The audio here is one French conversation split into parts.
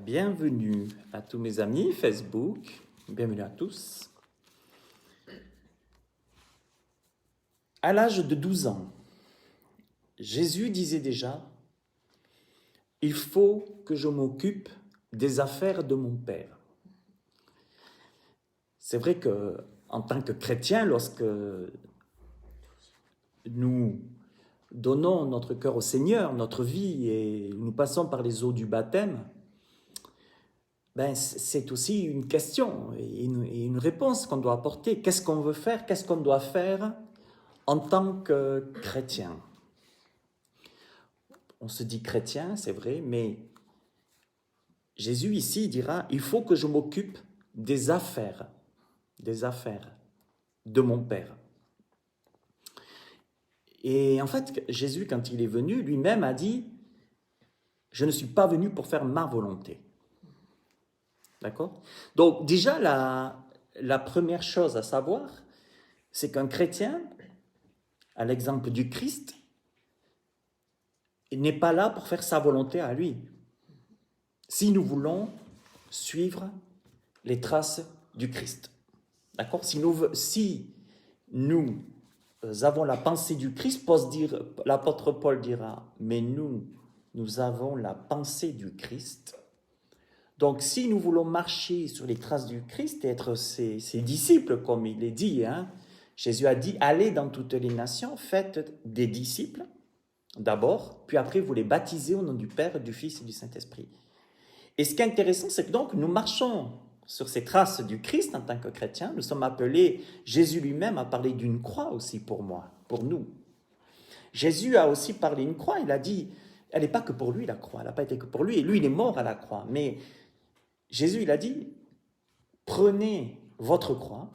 Bienvenue à tous mes amis Facebook, bienvenue à tous. À l'âge de 12 ans, Jésus disait déjà, « Il faut que je m'occupe des affaires de mon Père. » C'est vrai que en tant que chrétien, lorsque nous donnons notre cœur au Seigneur, notre vie, et nous passons par les eaux du baptême, ben, c'est aussi une question et une réponse qu'on doit apporter. Qu'est-ce qu'on veut faire? Qu'est-ce qu'on doit faire en tant que chrétien? On se dit chrétien, c'est vrai, mais Jésus ici dira, il faut que je m'occupe des affaires de mon Père. Et en fait, Jésus, quand il est venu, lui-même a dit, je ne suis pas venu pour faire ma volonté. D'accord? Donc déjà, la première chose à savoir, c'est qu'un chrétien, à l'exemple du Christ, n'est pas là pour faire sa volonté à lui. Si nous voulons suivre les traces du Christ. D'accord? Si nous avons la pensée du Christ, l'apôtre Paul dira, mais nous avons la pensée du Christ. Donc, si nous voulons marcher sur les traces du Christ et être ses disciples, comme il est dit, Jésus a dit, allez dans toutes les nations, faites des disciples, d'abord, puis après vous les baptisez au nom du Père, du Fils et du Saint-Esprit. Et ce qui est intéressant, c'est que donc nous marchons sur ces traces du Christ en tant que chrétiens. Nous sommes appelés, Jésus lui-même a parlé d'une croix aussi pour moi, pour nous. Jésus a aussi parlé d'une croix, il a dit, elle n'est pas que pour lui la croix, elle n'a pas été que pour lui, et lui il est mort à la croix, mais Jésus il a dit, prenez votre croix,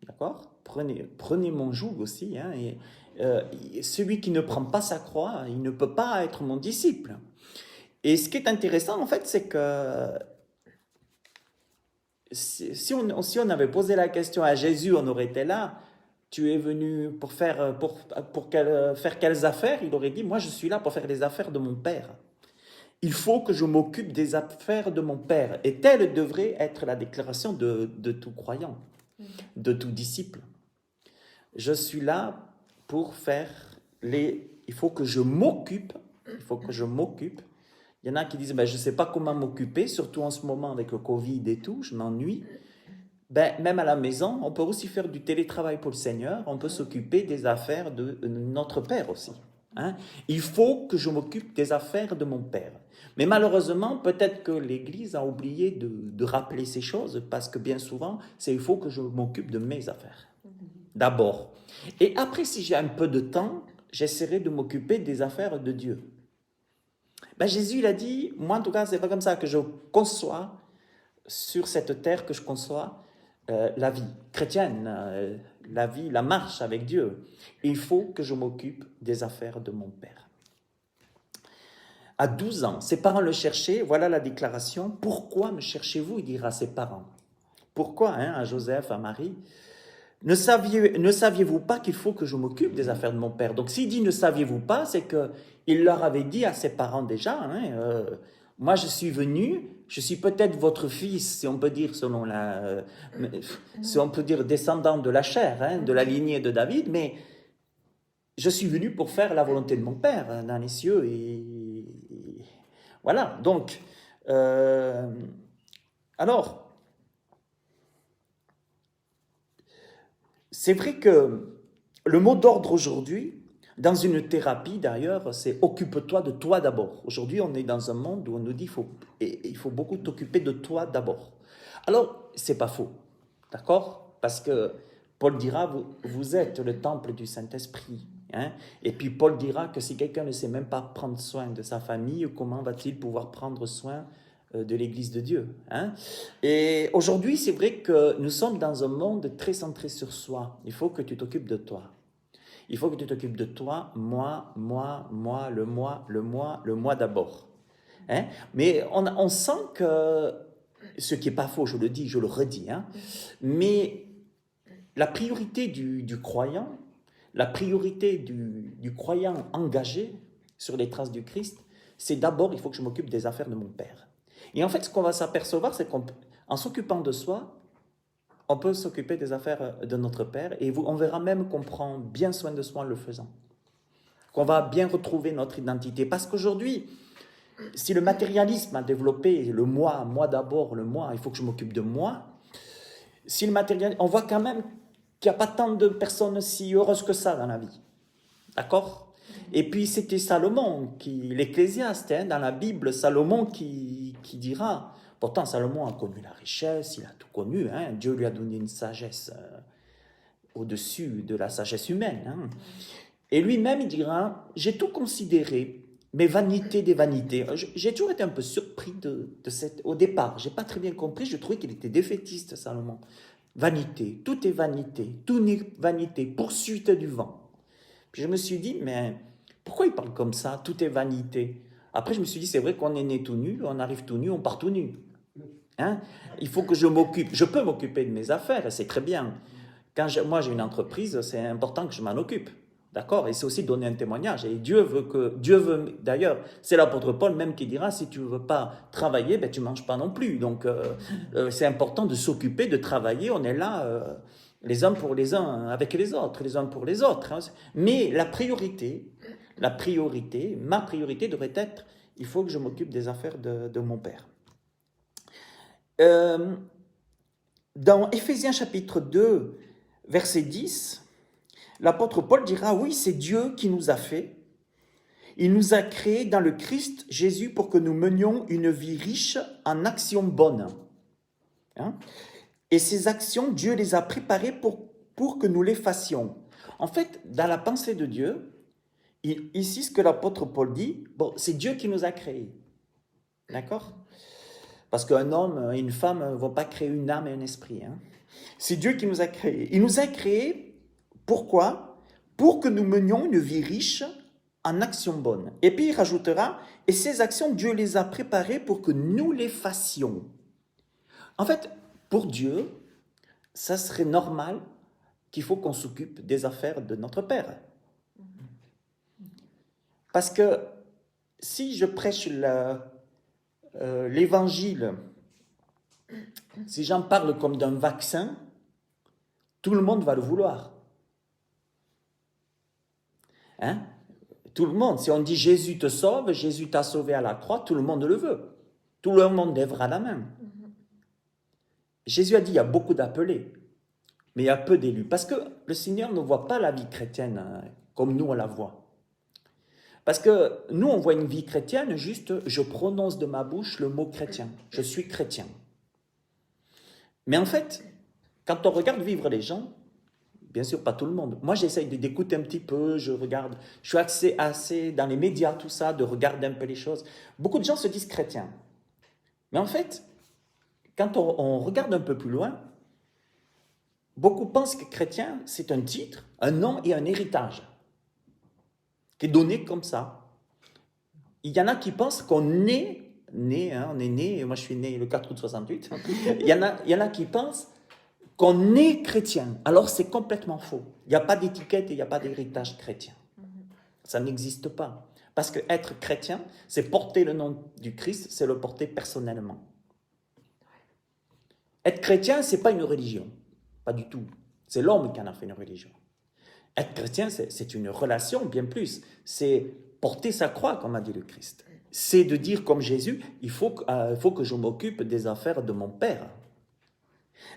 d'accord? Prenez mon joug aussi, et celui qui ne prend pas sa croix, il ne peut pas être mon disciple. Et ce qui est intéressant, en fait, c'est que si on avait posé la question à Jésus, on aurait été là, tu es venu pour faire quelles affaires? Il aurait dit, moi je suis là pour faire les affaires de mon Père. Il faut que je m'occupe des affaires de mon Père. Et telle devrait être la déclaration de tout croyant, de tout disciple. Je suis là pour faire il faut que je m'occupe, Il y en a qui disent, je ne sais pas comment m'occuper, surtout en ce moment avec le Covid et tout, je m'ennuie. Même à la maison, on peut aussi faire du télétravail pour le Seigneur, on peut s'occuper des affaires de notre Père aussi. Il faut que je m'occupe des affaires de mon Père. Mais malheureusement, peut-être que l'Église a oublié de rappeler ces choses, parce que bien souvent, il faut que je m'occupe de mes affaires. D'abord. Et après, si j'ai un peu de temps, j'essaierai de m'occuper des affaires de Dieu. Jésus, il a dit, moi en tout cas, c'est pas comme ça que je conçois, sur cette terre que je conçois, la vie chrétienne, la vie, la marche avec Dieu. Il faut que je m'occupe des affaires de mon Père. À 12 ans, ses parents le cherchaient, voilà la déclaration. Pourquoi me cherchez-vous? Il dira à ses parents. Pourquoi, à Joseph, à Marie? Ne saviez-vous pas qu'il faut que je m'occupe des affaires de mon Père? Donc s'il dit ne saviez-vous pas, c'est qu'il leur avait dit à ses parents déjà, moi je suis venu, je suis peut-être votre fils, si on peut dire si on peut dire descendant de la chair, de la lignée de David, mais je suis venu pour faire la volonté de mon Père dans les cieux. Et voilà, donc, alors, c'est vrai que le mot d'ordre aujourd'hui, dans une thérapie d'ailleurs, c'est « occupe-toi de toi d'abord ». Aujourd'hui, on est dans un monde où on nous dit il faut beaucoup t'occuper de toi d'abord. Alors, c'est pas faux, d'accord? Parce que Paul dira, vous êtes le temple du Saint-Esprit. Et puis Paul dira que si quelqu'un ne sait même pas prendre soin de sa famille, comment va-t-il pouvoir prendre soin de l'Église de Dieu, Et aujourd'hui, c'est vrai que nous sommes dans un monde très centré sur soi. Il faut que tu t'occupes de toi. Il faut que tu t'occupes de toi, moi, le moi d'abord. Mais on sent que, ce qui n'est pas faux, je le dis, je le redis, mais la priorité du croyant, la priorité du croyant engagé sur les traces du Christ, c'est d'abord, il faut que je m'occupe des affaires de mon Père. Et en fait, ce qu'on va s'apercevoir, c'est qu'en s'occupant de soi, on peut s'occuper des affaires de notre Père, et on verra même qu'on prend bien soin de soi en le faisant. Qu'on va bien retrouver notre identité. Parce qu'aujourd'hui, si le matérialisme a développé le moi d'abord, le moi, il faut que je m'occupe de moi, si le matérialisme, on voit quand même qu'il n'y a pas tant de personnes si heureuses que ça dans la vie. D'accord? Et puis c'était Salomon, l'Ecclésiaste, hein, dans la Bible, Salomon qui dira, pourtant Salomon a connu la richesse, il a tout connu, hein, Dieu lui a donné une sagesse au-dessus de la sagesse humaine. Hein. Et lui-même, il dira, j'ai tout considéré, mais vanité des vanités. J'ai toujours été un peu surpris au départ, je n'ai pas très bien compris, je trouvais qu'il était défaitiste, Salomon. Vanité, tout est vanité, tout n'est vanité, poursuite du vent. Puis je me suis dit, mais pourquoi il parle comme ça, tout est vanité? Après, je me suis dit, c'est vrai qu'on est né tout nu, on arrive tout nu, on part tout nu. Hein? Il faut que je m'occupe, je peux m'occuper de mes affaires, c'est très bien. Moi, j'ai une entreprise, c'est important que je m'en occupe. D'accord? Et c'est aussi donner un témoignage. Et Dieu veut, d'ailleurs, c'est l'apôtre Paul même qui dira, si tu ne veux pas travailler, ben, tu ne manges pas non plus. Donc, c'est important de s'occuper, de travailler. On est là, les uns pour les uns, avec les autres, les uns pour les autres. Hein. Mais ma priorité devrait être, il faut que je m'occupe des affaires de mon Père. Dans Éphésiens chapitre 2, verset 10, l'apôtre Paul dira, oui, c'est Dieu qui nous a fait. Il nous a créés dans le Christ Jésus pour que nous menions une vie riche en actions bonnes. Hein? Et ces actions, Dieu les a préparées pour que nous les fassions. En fait, dans la pensée de Dieu, ici, ce que l'apôtre Paul dit, bon, c'est Dieu qui nous a créés. D'accord? Parce qu'un homme et une femme ne vont pas créer une âme et un esprit. Hein? C'est Dieu qui nous a créés. Il nous a créés. Pourquoi? Pour que nous menions une vie riche en actions bonnes. Et puis il rajoutera, et ces actions, Dieu les a préparées pour que nous les fassions. En fait, pour Dieu, ça serait normal qu'il faut qu'on s'occupe des affaires de notre Père. Parce que si je prêche l'évangile, si j'en parle comme d'un vaccin, tout le monde va le vouloir. Hein? Tout le monde, si on dit Jésus te sauve, Jésus t'a sauvé à la croix, tout le monde le veut. Tout le monde lèvera la main. Jésus a dit, il y a beaucoup d'appelés, mais il y a peu d'élus. Parce que le Seigneur ne voit pas la vie chrétienne comme nous on la voit. Parce que nous, on voit une vie chrétienne, juste, je prononce de ma bouche le mot chrétien. Je suis chrétien. Mais en fait, quand on regarde vivre les gens, bien sûr, pas tout le monde. Moi, j'essaye d'écouter un petit peu, je regarde, je suis assez dans les médias, tout ça, de regarder un peu les choses. Beaucoup de gens se disent chrétiens. Mais en fait, quand on regarde un peu plus loin, beaucoup pensent que chrétien, c'est un titre, un nom et un héritage qui est donné comme ça. Il y en a qui pensent qu'on est né, hein, on est né, moi je suis né le 4 août 68, il y en a qui pensent qu'on est chrétien. Alors c'est complètement faux. Il n'y a pas d'étiquette et il n'y a pas d'héritage chrétien. Ça n'existe pas. Parce que être chrétien, c'est porter le nom du Christ, c'est le porter personnellement. Être chrétien, ce n'est pas une religion. Pas du tout. C'est l'homme qui en a fait une religion. Être chrétien, c'est une relation, bien plus. C'est porter sa croix, comme a dit le Christ. C'est de dire comme Jésus, il faut que je m'occupe des affaires de mon Père.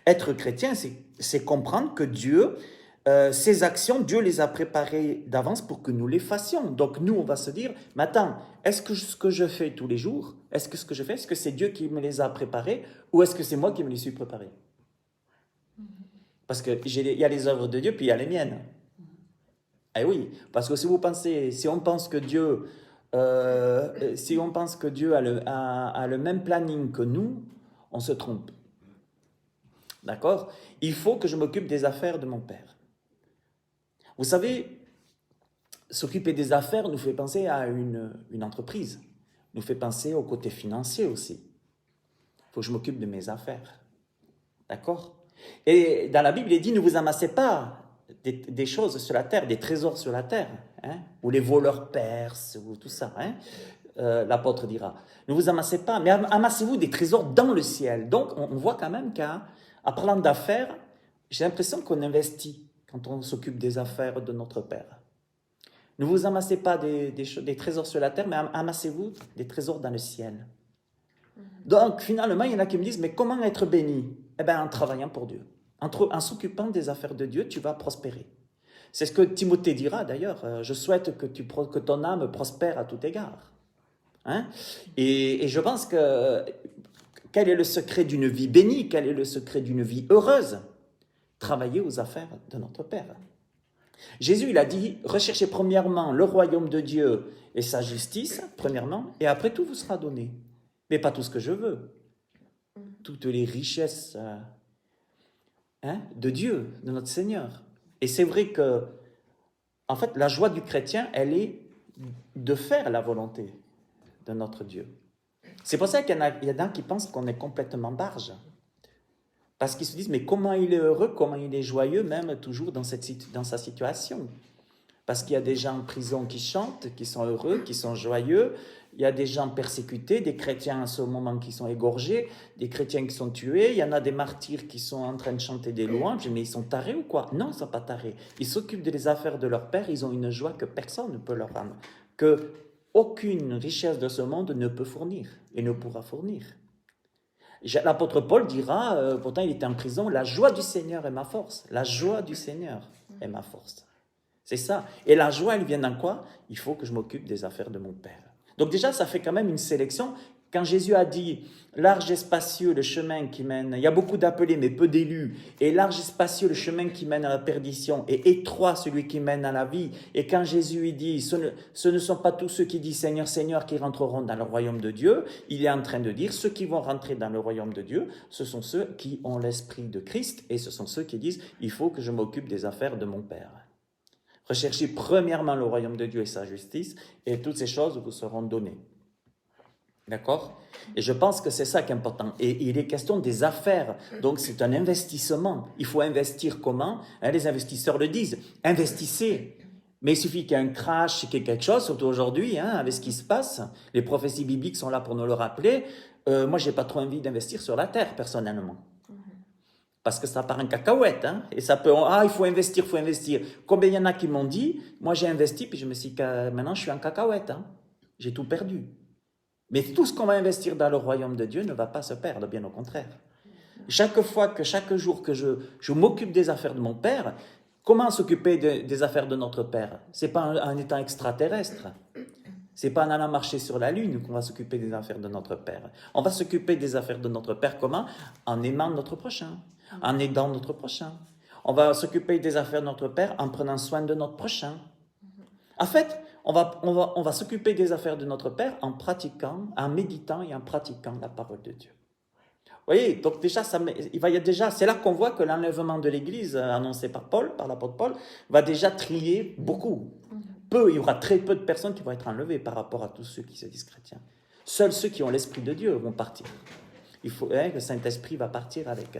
Être chrétien, c'est comprendre que Dieu, ses actions, Dieu les a préparées d'avance pour que nous les fassions. Donc nous, on va se dire, mais attends, est-ce que ce que je fais tous les jours, est-ce que c'est Dieu qui me les a préparées ou est-ce que c'est moi qui me les suis préparées? Parce qu'il y a les œuvres de Dieu, puis il y a les miennes. Eh oui, parce que si on pense que Dieu, a le même planning que nous, on se trompe. D'accord? Il faut que je m'occupe des affaires de mon Père. Vous savez, s'occuper des affaires nous fait penser à une entreprise, nous fait penser au côté financier aussi. Il faut que je m'occupe de mes affaires. D'accord? Et dans la Bible, il dit, ne vous amassez pas des choses sur la terre, des trésors sur la terre, hein, où les voleurs percent, ou tout ça. Hein. l'apôtre dira. Ne vous amassez pas, mais amassez-vous des trésors dans le ciel. Donc, on voit quand même qu'en parlant d'affaires, j'ai l'impression qu'on investit quand on s'occupe des affaires de notre Père. Ne vous amassez pas des trésors sur la terre, mais amassez-vous des trésors dans le ciel. Donc, finalement, il y en a qui me disent, mais comment être béni? Eh bien, en travaillant pour Dieu. En s'occupant des affaires de Dieu, tu vas prospérer. C'est ce que Timothée dira d'ailleurs. Je souhaite que ton âme prospère à tout égard. Hein? Et je pense que quel est le secret d'une vie bénie? Quel est le secret d'une vie heureuse? Travailler aux affaires de notre Père. Jésus, il a dit, recherchez premièrement le royaume de Dieu et sa justice, premièrement, et après tout vous sera donné. Mais pas tout ce que je veux. Toutes les richesses de Dieu, de notre Seigneur. Et c'est vrai que, en fait, la joie du chrétien, elle est de faire la volonté de notre Dieu. C'est pour ça qu'il y en a qui pensent qu'on est complètement barge. Parce qu'ils se disent, mais comment il est heureux, comment il est joyeux, même toujours dans sa situation. Parce qu'il y a des gens en prison qui chantent, qui sont heureux, qui sont joyeux. Il y a des gens persécutés, des chrétiens à ce moment qui sont égorgés, des chrétiens qui sont tués. Il y en a des martyrs qui sont en train de chanter des louanges. Mais ils sont tarés ou quoi? Non, ils ne sont pas tarés. Ils s'occupent des affaires de leur Père. Ils ont une joie que personne ne peut leur rendre. Que aucune richesse de ce monde ne peut fournir et ne pourra fournir. L'apôtre Paul dira, pourtant il était en prison, la joie du Seigneur est ma force. La joie du Seigneur est ma force. C'est ça. Et la joie, elle vient dans quoi? Il faut que je m'occupe des affaires de mon Père. Donc déjà, ça fait quand même une sélection. Quand Jésus a dit, large et spacieux le chemin qui mène, il y a beaucoup d'appelés mais peu d'élus, et large et spacieux le chemin qui mène à la perdition, et étroit celui qui mène à la vie. Et quand Jésus dit, ce ne sont pas tous ceux qui disent Seigneur, Seigneur qui rentreront dans le royaume de Dieu, il est en train de dire, ceux qui vont rentrer dans le royaume de Dieu, ce sont ceux qui ont l'esprit de Christ, et ce sont ceux qui disent, il faut que je m'occupe des affaires de mon Père. Recherchez premièrement le royaume de Dieu et sa justice, et toutes ces choses vous seront données. D'accord? Et je pense que c'est ça qui est important. Et il est question des affaires. Donc c'est un investissement. Il faut investir comment? Les investisseurs le disent. Investissez. Mais il suffit qu'il y ait un crash, qu'il y ait quelque chose, surtout aujourd'hui, avec ce qui se passe. Les prophéties bibliques sont là pour nous le rappeler. Moi, je n'ai pas trop envie d'investir sur la terre, personnellement. Parce que ça part en cacahuète. Et ça peut... il faut investir, il faut investir. Combien il y en a qui m'ont dit, moi j'ai investi, puis je me suis dit, maintenant je suis en cacahuète. J'ai tout perdu. Mais tout ce qu'on va investir dans le royaume de Dieu ne va pas se perdre, bien au contraire. Chaque jour que je m'occupe des affaires de mon Père, comment s'occuper des affaires de notre Père? Ce n'est pas en étant extraterrestre. Ce n'est pas en allant marcher sur la Lune qu'on va s'occuper des affaires de notre Père. On va s'occuper des affaires de notre Père comment? En aimant notre prochain, en aidant notre prochain. On va s'occuper des affaires de notre Père en prenant soin de notre prochain. En fait, on va s'occuper des affaires de notre Père en pratiquant, en méditant et en pratiquant la parole de Dieu. Vous voyez, donc déjà, c'est là qu'on voit que l'enlèvement de l'Église annoncé par l'apôtre Paul, va déjà trier beaucoup. Il y aura très peu de personnes qui vont être enlevées par rapport à tous ceux qui se disent chrétiens. Seuls ceux qui ont l'Esprit de Dieu vont partir. Il faut que le Saint-Esprit va partir avec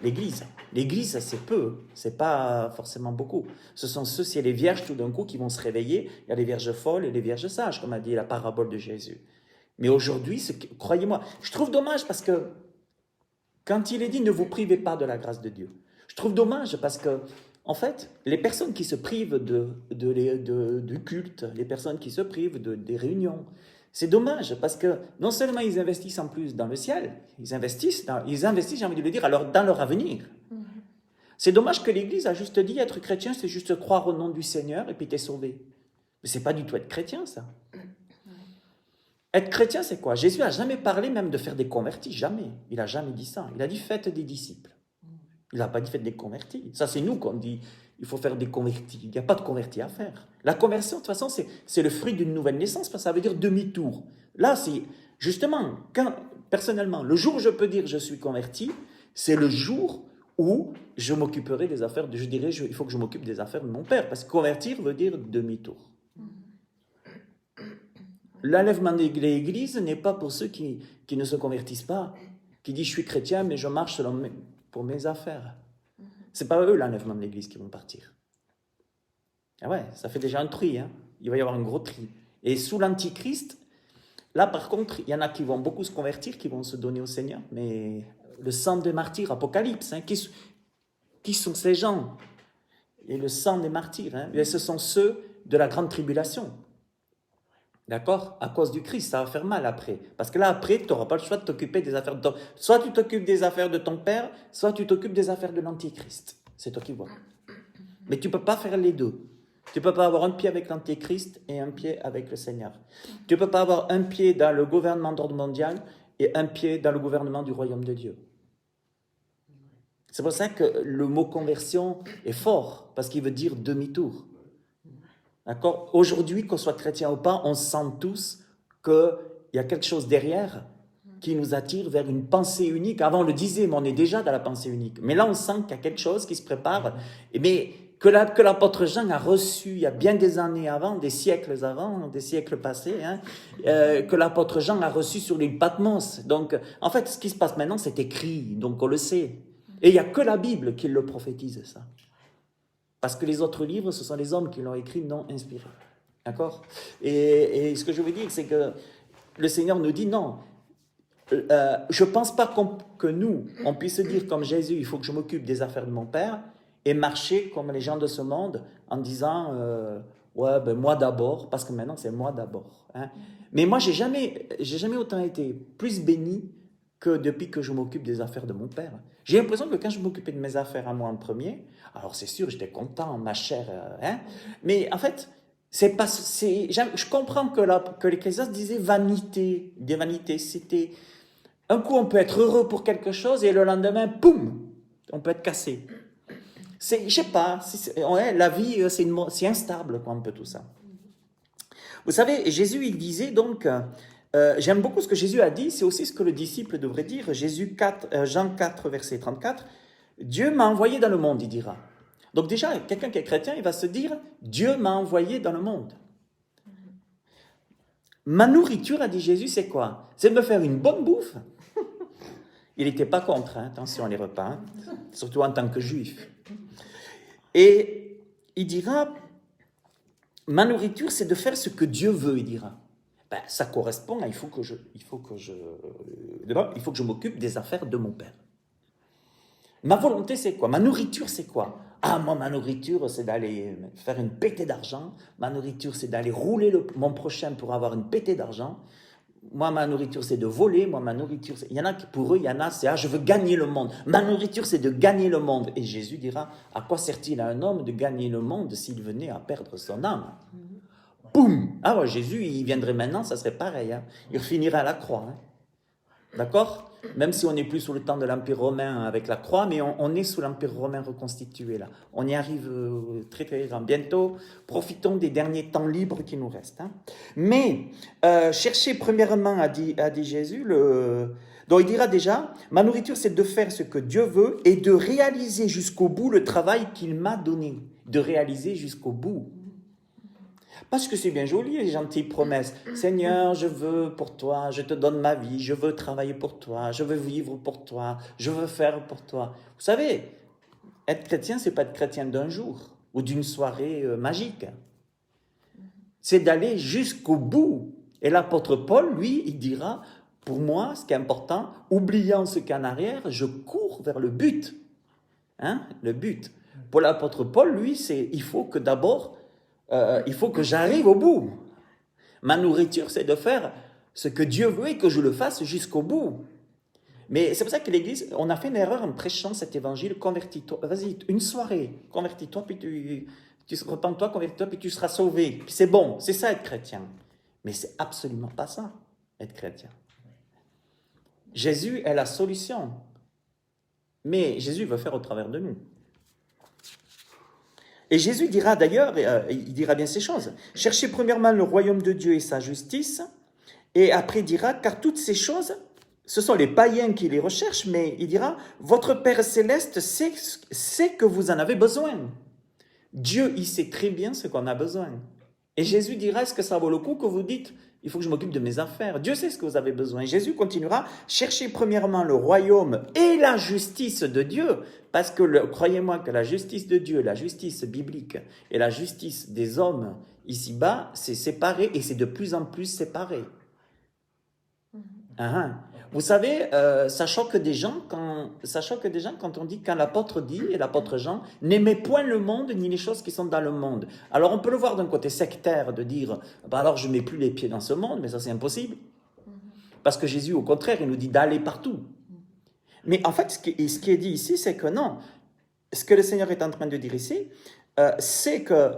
l'Église. L'Église, c'est peu, c'est pas forcément beaucoup. Ce sont ceux, c'est les vierges tout d'un coup qui vont se réveiller. Il y a les vierges folles et les vierges sages, comme a dit la parabole de Jésus. Mais aujourd'hui, croyez-moi, je trouve dommage parce que quand il est dit ne vous privez pas de la grâce de Dieu, je trouve dommage parce que en fait, les personnes qui se privent du culte, les personnes qui se privent des réunions, c'est dommage parce que non seulement ils investissent en plus dans le ciel, ils investissent, j'ai envie de le dire, alors dans leur avenir. C'est dommage que l'Église a juste dit être chrétien, c'est juste croire au nom du Seigneur et puis t'es sauvé. Mais c'est pas du tout être chrétien, ça. Être chrétien, c'est quoi? Jésus n'a jamais parlé même de faire des convertis, jamais. Il n'a jamais dit ça. Il a dit faites des disciples. Il n'a pas dit faites des convertis. Ça, c'est nous qu'on dit il faut faire des convertis. Il n'y a pas de convertis à faire. La conversion, de toute façon, c'est le fruit d'une nouvelle naissance, parce que ça veut dire demi-tour. Là, c'est justement, personnellement, le jour où je peux dire je suis converti, c'est le jour où je m'occuperai des affaires, je dirais il faut que je m'occupe des affaires de mon Père, parce que convertir veut dire demi-tour. L'enlèvement de l'Église n'est pas pour ceux qui ne se convertissent pas, qui disent je suis chrétien, mais je marche pour mes affaires. Ce n'est pas eux l'enlèvement de l'Église qui vont partir. Ah ouais, ça fait déjà un tri. Il va y avoir un gros tri. Et sous l'Antichrist, Là, par contre, il y en a qui vont beaucoup se convertir, qui vont se donner au Seigneur, mais le sang des martyrs, Apocalypse, hein, qui sont ces gens? Et le sang des martyrs, hein, et ce sont ceux de la grande tribulation. D'accord? À cause du Christ, ça va faire mal après. Parce que là, après, tu n'auras pas le choix de t'occuper des affaires de ton... Soit tu t'occupes des affaires de ton père, soit tu t'occupes des affaires de l'Antichrist. C'est toi qui vois. Mais tu ne peux pas faire les deux. Tu ne peux pas avoir un pied avec l'Antéchrist et un pied avec le Seigneur. Tu ne peux pas avoir un pied dans le gouvernement d'ordre mondial et un pied dans le gouvernement du royaume de Dieu. C'est pour ça que le mot conversion est fort, parce qu'il veut dire demi-tour. D'accord? Aujourd'hui, qu'on soit chrétien ou pas, on sent tous qu'il y a quelque chose derrière qui nous attire vers une pensée unique. Avant, on le disait, mais on est déjà dans la pensée unique. Mais là, on sent qu'il y a quelque chose qui se prépare, mais que l'apôtre Jean a reçu il y a bien des années avant, des siècles passés, hein, que l'apôtre Jean a reçu sur l'île Patmos. Donc, en fait, ce qui se passe maintenant, c'est écrit, donc on le sait. Et il n'y a que la Bible qui le prophétise, ça. Parce que les autres livres, ce sont les hommes qui l'ont écrit, non inspirés. D'accord? Et ce que je veux dire, c'est que le Seigneur nous dit non. Je ne pense pas que nous, on puisse dire comme Jésus, il faut que je m'occupe des affaires de mon Père, et marcher comme les gens de ce monde en disant ouais, ben moi d'abord, parce que maintenant c'est moi d'abord. Hein. Mais moi, j'ai jamais autant été plus béni que depuis que je m'occupe des affaires de mon Père. J'ai l'impression que quand je m'occupais de mes affaires à moi en premier, alors c'est sûr, j'étais content, ma chère, hein, mais en fait, je comprends que l'Ecclésiaste disait vanité, des vanités. C'était un coup on peut être heureux pour quelque chose et le lendemain, poum, on peut être cassé. Je sais pas, la vie c'est instable quoi, un peu tout ça. Vous savez, Jésus il disait donc, j'aime beaucoup ce que Jésus a dit, c'est aussi ce que le disciple devrait dire. Jean 4 verset 34, Dieu m'a envoyé dans le monde, il dira. Donc déjà, quelqu'un qui est chrétien, il va se dire, Dieu m'a envoyé dans le monde. Ma nourriture, a dit Jésus, c'est quoi? C'est de me faire une bonne bouffe. Il n'était pas contre, hein, attention les repas, hein, surtout en tant que juif. Et il dira, ma nourriture, c'est de faire ce que Dieu veut, il dira. Ben, ça correspond à il faut que je m'occupe des affaires de mon Père. Ma volonté, c'est quoi? Ma nourriture, c'est quoi? Ah, moi, ma nourriture, c'est d'aller faire une pétée d'argent. Ma nourriture, c'est d'aller rouler mon prochain pour avoir une pétée d'argent. Moi, ma nourriture, c'est de voler. Moi, ma nourriture, il y en a qui, pour eux, il y en a, c'est je veux gagner le monde. Ma nourriture, c'est de gagner le monde. Et Jésus dira, à quoi sert-il à un homme de gagner le monde s'il venait à perdre son âme? Boum! Ah ouais, Jésus, il viendrait maintenant, ça serait pareil. Hein. Il finirait à la croix. Hein. D'accord? Même si on n'est plus sous le temps de l'Empire romain avec la croix, mais on est sous l'Empire romain reconstitué là. On y arrive très très bientôt. Profitons des derniers temps libres qui nous restent. Hein. Mais cherchez premièrement, a dit Jésus, donc il dira déjà, ma nourriture c'est de faire ce que Dieu veut et de réaliser jusqu'au bout le travail qu'il m'a donné. De réaliser jusqu'au bout. Parce que c'est bien joli, les gentilles promesses. Seigneur, je veux pour toi, je te donne ma vie, je veux travailler pour toi, je veux vivre pour toi, je veux faire pour toi. Vous savez, être chrétien, c'est pas être chrétien d'un jour ou d'une soirée magique. C'est d'aller jusqu'au bout. Et l'apôtre Paul, lui, il dira, pour moi, ce qui est important, oubliant ce qu'en arrière, je cours vers le but. Hein, le but. Pour l'apôtre Paul, lui, il faut que d'abord... il faut que j'arrive au bout. Ma nourriture, c'est de faire ce que Dieu veut et que je le fasse jusqu'au bout. Mais c'est pour ça que l'Église, on a fait une erreur en prêchant cet évangile, convertis-toi, vas-y, une soirée, convertis-toi, puis tu repens-toi, convertis-toi, puis tu seras sauvé. Puis c'est bon, c'est ça être chrétien. Mais c'est absolument pas ça, être chrétien. Jésus est la solution. Mais Jésus veut faire au travers de nous. Et Jésus dira d'ailleurs, il dira bien ces choses, cherchez premièrement le royaume de Dieu et sa justice, et après il dira, car toutes ces choses, ce sont les païens qui les recherchent, mais il dira, votre Père céleste sait que vous en avez besoin. Dieu, il sait très bien ce qu'on a besoin. Et Jésus dira, est-ce que ça vaut le coup que vous dites, il faut que je m'occupe de mes affaires. Dieu sait ce que vous avez besoin. Jésus continuera, cherchez premièrement le royaume et la justice de Dieu, parce que croyez-moi que la justice de Dieu, la justice biblique et la justice des hommes ici-bas, c'est séparé et c'est de plus en plus séparé. Ah, ah. Vous savez, ça choque des gens quand on dit, quand l'apôtre dit, et l'apôtre Jean, n'aimez point le monde ni les choses qui sont dans le monde. Alors on peut le voir d'un côté sectaire, de dire, bah alors je ne mets plus les pieds dans ce monde, mais ça c'est impossible. Parce que Jésus, au contraire, il nous dit d'aller partout. Mais en fait, ce qui est dit ici, c'est que non. Ce que le Seigneur est en train de dire ici, c'est que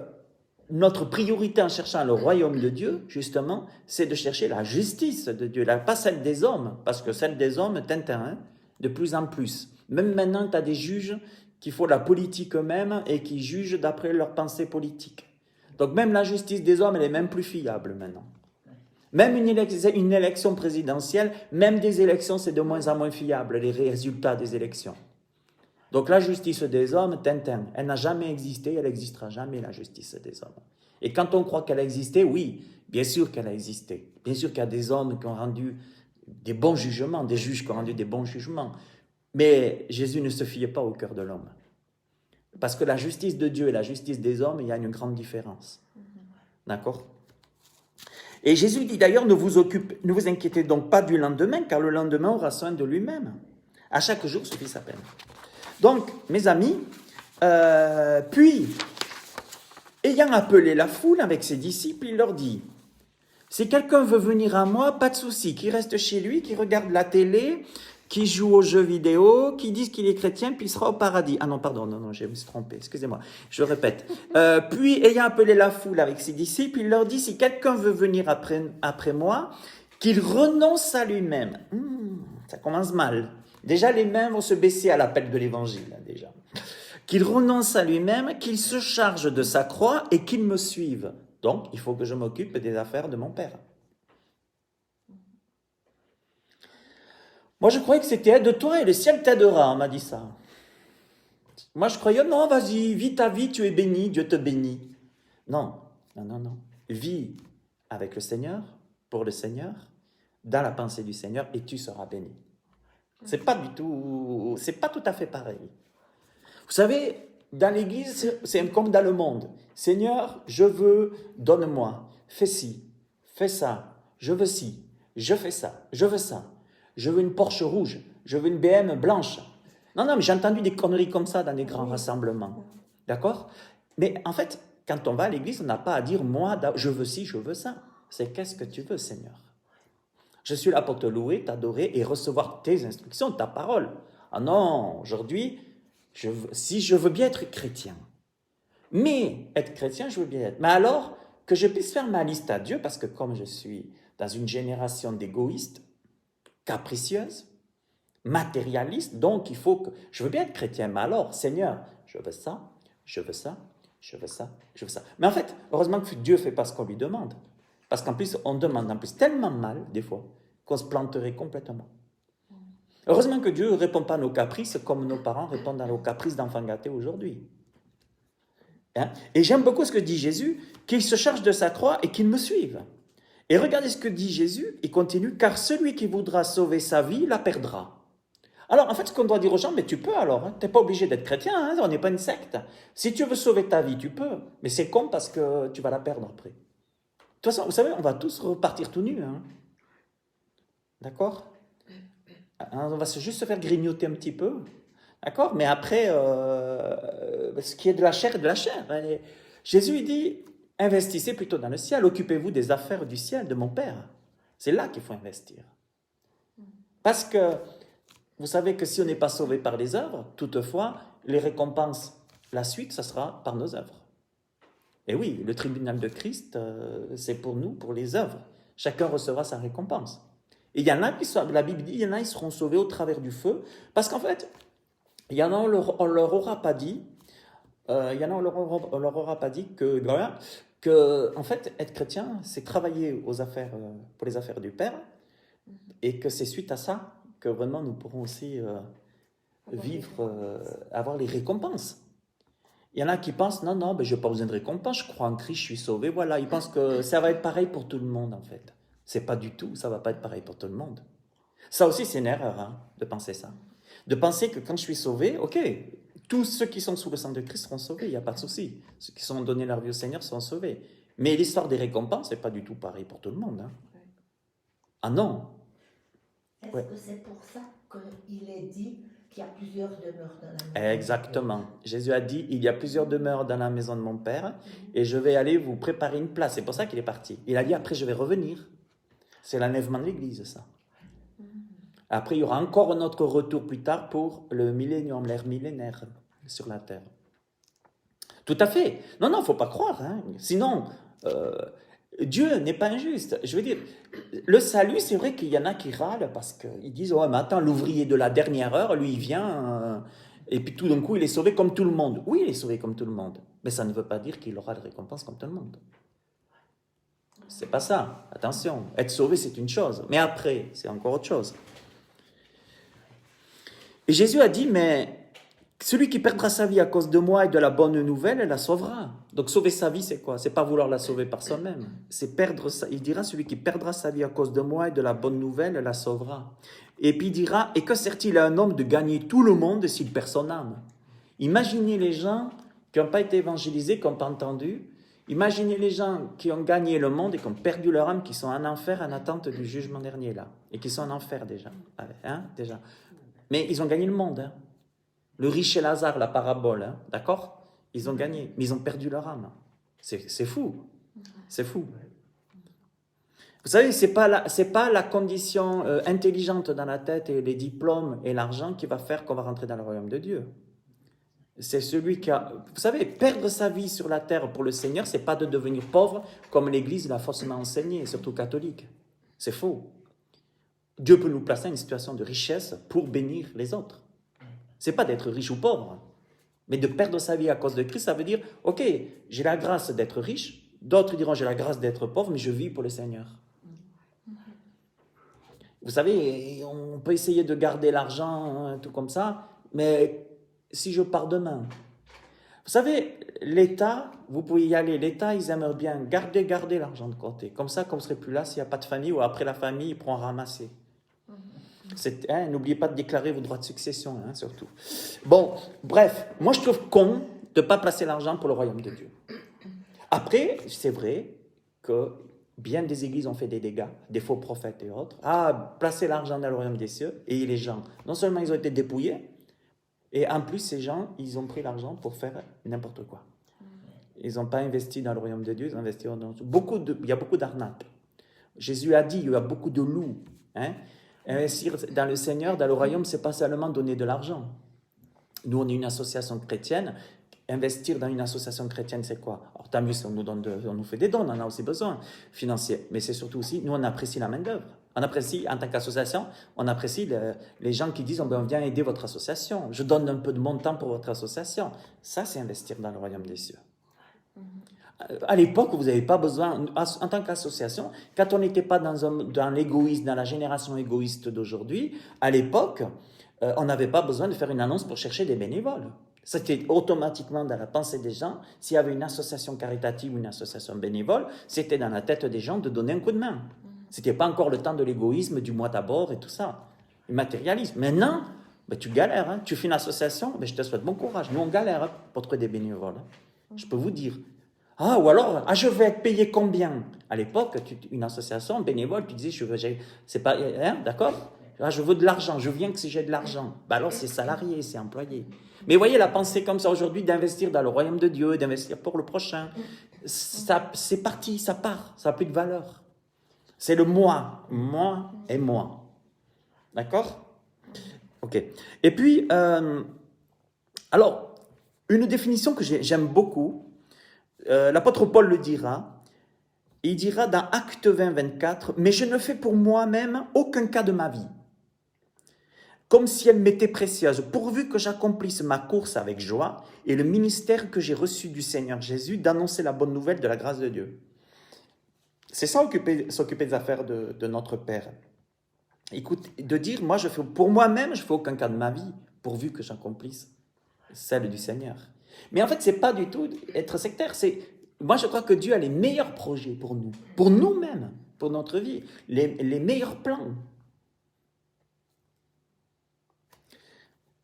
notre priorité en cherchant le royaume de Dieu, justement, c'est de chercher la justice de Dieu, pas celle des hommes, parce que celle des hommes, Tintin, de plus en plus. Même maintenant, tu as des juges qui font la politique eux-mêmes et qui jugent d'après leurs pensées politiques. Donc même la justice des hommes, elle est même plus fiable maintenant. Même une élection présidentielle, même des élections, c'est de moins en moins fiable, les résultats des élections. Donc la justice des hommes, Tintin, elle n'a jamais existé, elle n'existera jamais, la justice des hommes. Et quand on croit qu'elle a existé, oui, bien sûr qu'elle a existé. Bien sûr qu'il y a des hommes qui ont rendu des bons jugements, des juges qui ont rendu des bons jugements. Mais Jésus ne se fiait pas au cœur de l'homme. Parce que la justice de Dieu et la justice des hommes, il y a une grande différence. D'accord ? Et Jésus dit d'ailleurs, ne vous inquiétez donc pas du lendemain, car le lendemain aura soin de lui-même. À chaque jour suffit sa peine. Donc, mes amis, puis, ayant appelé la foule avec ses disciples, il leur dit, si quelqu'un veut venir à moi, pas de souci, qu'il reste chez lui, qu'il regarde la télé, qu'il joue aux jeux vidéo, qu'il dise qu'il est chrétien, puis il sera au paradis. Ah non, pardon, non, je me suis trompé, excusez-moi, je répète. Puis, ayant appelé la foule avec ses disciples, il leur dit, si quelqu'un veut venir après moi, qu'il renonce à lui-même. Ça commence mal. Déjà, les mains vont se baisser à l'appel de l'évangile, déjà. Qu'il renonce à lui-même, qu'il se charge de sa croix et qu'il me suive. Donc, il faut que je m'occupe des affaires de mon Père. Moi, je croyais que c'était aide-toi et le ciel t'aidera, on m'a dit ça. Moi, je croyais, non, vas-y, vis ta vie, tu es béni, Dieu te bénit. Non. Vis avec le Seigneur, pour le Seigneur, dans la pensée du Seigneur, et tu seras béni. C'est pas tout à fait pareil. Vous savez, dans l'Église, c'est comme dans le monde. Seigneur, je veux, donne-moi, fais ci, fais ça, je veux ci, je fais ça, je veux ça. Je veux une Porsche rouge, je veux une BM blanche. Non, mais j'ai entendu des conneries comme ça dans des grands rassemblements. D'accord ? Mais en fait, quand on va à l'Église, on n'a pas à dire, moi, je veux ci, je veux ça. C'est qu'est-ce que tu veux, Seigneur ? Je suis là pour te louer, t'adorer et recevoir tes instructions, ta parole. Ah non, aujourd'hui, si je veux bien être chrétien, mais être chrétien, je veux bien être. Mais alors, que je puisse faire ma liste à Dieu, parce que comme je suis dans une génération d'égoïstes, capricieuses, matérialistes, donc il faut que... Je veux bien être chrétien, mais alors, Seigneur, je veux ça, je veux ça, je veux ça, je veux ça. Mais en fait, heureusement que Dieu ne fait pas ce qu'on lui demande. Parce qu'en plus, on demande en plus tellement mal, des fois, qu'on se planterait complètement. Heureusement que Dieu ne répond pas à nos caprices comme nos parents répondent à nos caprices d'enfants gâtés aujourd'hui. Hein? Et j'aime beaucoup ce que dit Jésus, qu'il se charge de sa croix et qu'il me suive. Et regardez ce que dit Jésus, il continue, car celui qui voudra sauver sa vie la perdra. Alors, en fait, ce qu'on doit dire aux gens, mais tu peux alors, hein, tu n'es pas obligé d'être chrétien, hein, on n'est pas une secte. Si tu veux sauver ta vie, tu peux, mais c'est con parce que tu vas la perdre après. De toute façon, vous savez, on va tous repartir tout nus. Hein. D'accord ? On va juste se faire grignoter un petit peu. D'accord ? Mais après, ce qui est de la chair est de la chair. Et Jésus, il dit, investissez plutôt dans le ciel. Occupez-vous des affaires du ciel, de mon Père. C'est là qu'il faut investir. Parce que, vous savez que si on n'est pas sauvé par les œuvres, toutefois, les récompenses, la suite, ça sera par nos œuvres. Et oui, le tribunal de Christ, c'est pour nous, pour les œuvres. Chacun recevra sa récompense. Et il y en a qui sont, la Bible dit, il y en a qui seront sauvés au travers du feu, parce qu'en fait, il y en a, on leur aura pas dit, il y en a, on leur aura pas dit que, en fait, être chrétien, c'est travailler aux affaires, pour les affaires du Père, et que c'est suite à ça que vraiment nous pourrons aussi vivre, avoir les récompenses. Il y en a qui pensent, non, je n'ai pas besoin de récompense, je crois en Christ, je suis sauvé, voilà. Ils pensent que ça va être pareil pour tout le monde, en fait. C'est pas du tout, ça va pas être pareil pour tout le monde. Ça aussi, c'est une erreur, hein, de penser ça. De penser que quand je suis sauvé, ok, tous ceux qui sont sous le sang de Christ seront sauvés, il n'y a pas de souci. Ceux qui sont donnés leur vie au Seigneur seront sauvés. Mais l'histoire des récompenses, c'est pas du tout pareil pour tout le monde. Hein. Ah non. Est-ce Ouais. que c'est pour ça qu'il est dit qu'il y a plusieurs demeures dans la maison? Exactement. Jésus a dit, il y a plusieurs demeures dans la maison de mon Père et je vais aller vous préparer une place. C'est pour ça qu'il est parti. Il a dit, après, je vais revenir. C'est l'enlèvement de l'Église, ça. Après, il y aura encore un autre retour plus tard pour le millénium, l'ère millénaire sur la terre. Tout à fait. Non, non, il ne faut pas croire. Hein. Sinon, Dieu n'est pas injuste. Je veux dire, le salut, c'est vrai qu'il y en a qui râlent parce qu'ils disent, ouais, mais attends, l'ouvrier de la dernière heure, lui, il vient, et puis tout d'un coup, il est sauvé comme tout le monde. Oui, il est sauvé comme tout le monde, mais ça ne veut pas dire qu'il aura de récompense comme tout le monde. C'est pas ça. Attention, être sauvé, c'est une chose, mais après, c'est encore autre chose. Et Jésus a dit, mais celui qui perdra sa vie à cause de moi et de la bonne nouvelle, elle la sauvera. Donc sauver sa vie, c'est quoi? C'est pas vouloir la sauver par soi-même. C'est perdre sa... Il dira, celui qui perdra sa vie à cause de moi et de la bonne nouvelle, elle la sauvera. Et puis il dira, et que sert-il à un homme de gagner tout le monde s'il perd son âme? Imaginez les gens qui n'ont pas été évangélisés, qui n'ont pas entendu. Imaginez les gens qui ont gagné le monde et qui ont perdu leur âme, qui sont en enfer en attente du jugement dernier, là. Et qui sont en enfer déjà. Hein, déjà. Mais ils ont gagné le monde. Hein. Le riche et Lazare, la parabole, hein, d'accord? Ils ont gagné, mais ils ont perdu leur âme. C'est fou. C'est fou. Vous savez, c'est pas la condition intelligente dans la tête et les diplômes et l'argent qui va faire qu'on va rentrer dans le royaume de Dieu. C'est celui qui a... Vous savez, perdre sa vie sur la terre pour le Seigneur, c'est pas de devenir pauvre comme l'Église l'a faussement enseigné, surtout catholique. C'est faux. Dieu peut nous placer dans une situation de richesse pour bénir les autres. C'est pas d'être riche ou pauvre, mais de perdre sa vie à cause de Christ, ça veut dire, ok, j'ai la grâce d'être riche, d'autres diront j'ai la grâce d'être pauvre, mais je vis pour le Seigneur. Vous savez, on peut essayer de garder l'argent, hein, tout comme ça, mais si je pars demain, vous savez, l'État, vous pouvez y aller, l'État, ils aimeraient bien garder l'argent de côté, comme ça, comme vous ne serez plus là, s'il n'y a pas de famille, ou après la famille, ils pourront ramasser. Hein, n'oubliez pas de déclarer vos droits de succession, hein, surtout. Bon, bref, moi je trouve con de ne pas placer l'argent pour le royaume de Dieu. Après, c'est vrai que bien des églises ont fait des dégâts, des faux prophètes et autres. Ah, placer l'argent dans le royaume des cieux, et les gens, non seulement ils ont été dépouillés, et en plus ces gens, ils ont pris l'argent pour faire n'importe quoi. Ils n'ont pas investi dans le royaume de Dieu, ils ont investi dans... Il y a beaucoup d'arnaques. Jésus a dit, il y a beaucoup de loups, hein. Investir dans le Seigneur, dans le royaume, c'est pas seulement donner de l'argent. Nous, on est une association chrétienne. Investir dans une association chrétienne, c'est quoi? Alors, tant mieux si on nous fait des dons, on en a aussi besoin financiers. Mais c'est surtout aussi, nous, on apprécie la main-d'œuvre. On apprécie, en tant qu'association, on apprécie les gens qui disent, on vient aider votre association. Je donne un peu de mon temps pour votre association. Ça, c'est investir dans le royaume des cieux. À l'époque, vous n'avez pas besoin, en tant qu'association, quand on n'était pas dans l'égoïsme, dans la génération égoïste d'aujourd'hui, à l'époque, on n'avait pas besoin de faire une annonce pour chercher des bénévoles. C'était automatiquement dans la pensée des gens. S'il y avait une association caritative ou une association bénévole, c'était dans la tête des gens de donner un coup de main. Ce n'était pas encore le temps de l'égoïsme, du moi d'abord et tout ça, le matérialisme. Maintenant, ben, tu galères, hein. Tu fais une association, ben, je te souhaite bon courage. Nous, on galère pour trouver des bénévoles. Je peux vous dire. Ah, ou alors, je vais être payé combien? À l'époque, une association bénévole, tu disais, c'est pas, hein, d'accord? Ah, je veux de l'argent, je viens que si j'ai de l'argent. Ben alors, c'est salarié, c'est employé. Mais voyez, la pensée comme ça aujourd'hui, d'investir dans le royaume de Dieu, d'investir pour le prochain, ça, c'est parti, ça part, ça n'a plus de valeur. C'est le moi et moi. D'accord? Ok. Et puis, alors, une définition que j'aime beaucoup, l'apôtre Paul le dira, il dira dans Acte 20, 24, « Mais je ne fais pour moi-même aucun cas de ma vie, comme si elle m'était précieuse, pourvu que j'accomplisse ma course avec joie et le ministère que j'ai reçu du Seigneur Jésus d'annoncer la bonne nouvelle de la grâce de Dieu. » C'est ça, s'occuper des affaires de notre Père. Écoute, de dire, moi, pour moi-même, je ne fais aucun cas de ma vie, pourvu que j'accomplisse celle du Seigneur. Mais en fait, ce n'est pas du tout être sectaire. Moi, je crois que Dieu a les meilleurs projets pour nous, pour nous-mêmes, pour notre vie, les meilleurs plans.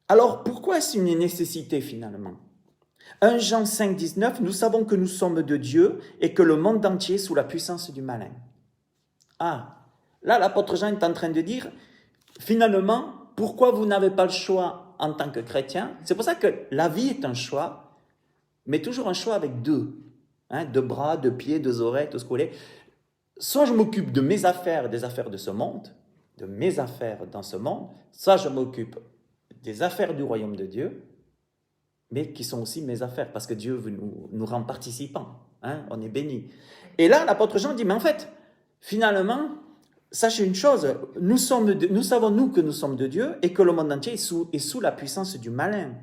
Alors, pourquoi est-ce une nécessité finalement? 1 Jean 5, 19, nous savons que nous sommes de Dieu et que le monde entier est sous la puissance du malin. Ah, là, l'apôtre Jean est en train de dire, finalement, pourquoi vous n'avez pas le choix en tant que chrétien? C'est pour ça que la vie est un choix, mais toujours un choix avec deux. Hein, deux bras, deux pieds, deux oreilles, tout ce que vous voulez. Soit je m'occupe de mes affaires, des affaires de ce monde, de mes affaires dans ce monde, soit je m'occupe des affaires du royaume de Dieu, mais qui sont aussi mes affaires, parce que Dieu veut nous rend participants. Hein, on est bénis. Et là, l'apôtre Jean dit, mais en fait, finalement, sachez une chose, nous savons, nous, que nous sommes de Dieu, et que le monde entier est sous la puissance du malin.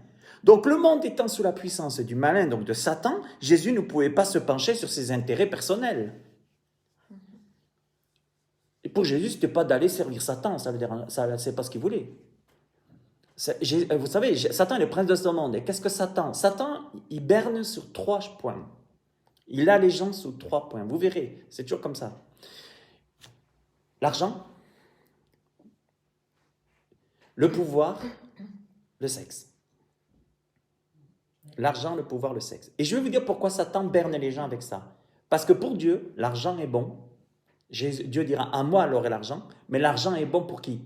Donc le monde étant sous la puissance du malin, donc de Satan, Jésus ne pouvait pas se pencher sur ses intérêts personnels. Et pour Jésus, ce n'était pas d'aller servir Satan, c'est pas ce qu'il voulait. Vous savez, Satan est le prince de ce monde. Et qu'est-ce que Satan? Satan, il berne sur 3 points. Il a les gens sous 3 points. Vous verrez, c'est toujours comme ça. L'argent, le pouvoir, le sexe. L'argent, le pouvoir, le sexe. Et je vais vous dire pourquoi Satan berne les gens avec ça. Parce que pour Dieu, l'argent est bon. Dieu dira, à moi alors est l'argent, mais l'argent est bon pour qui?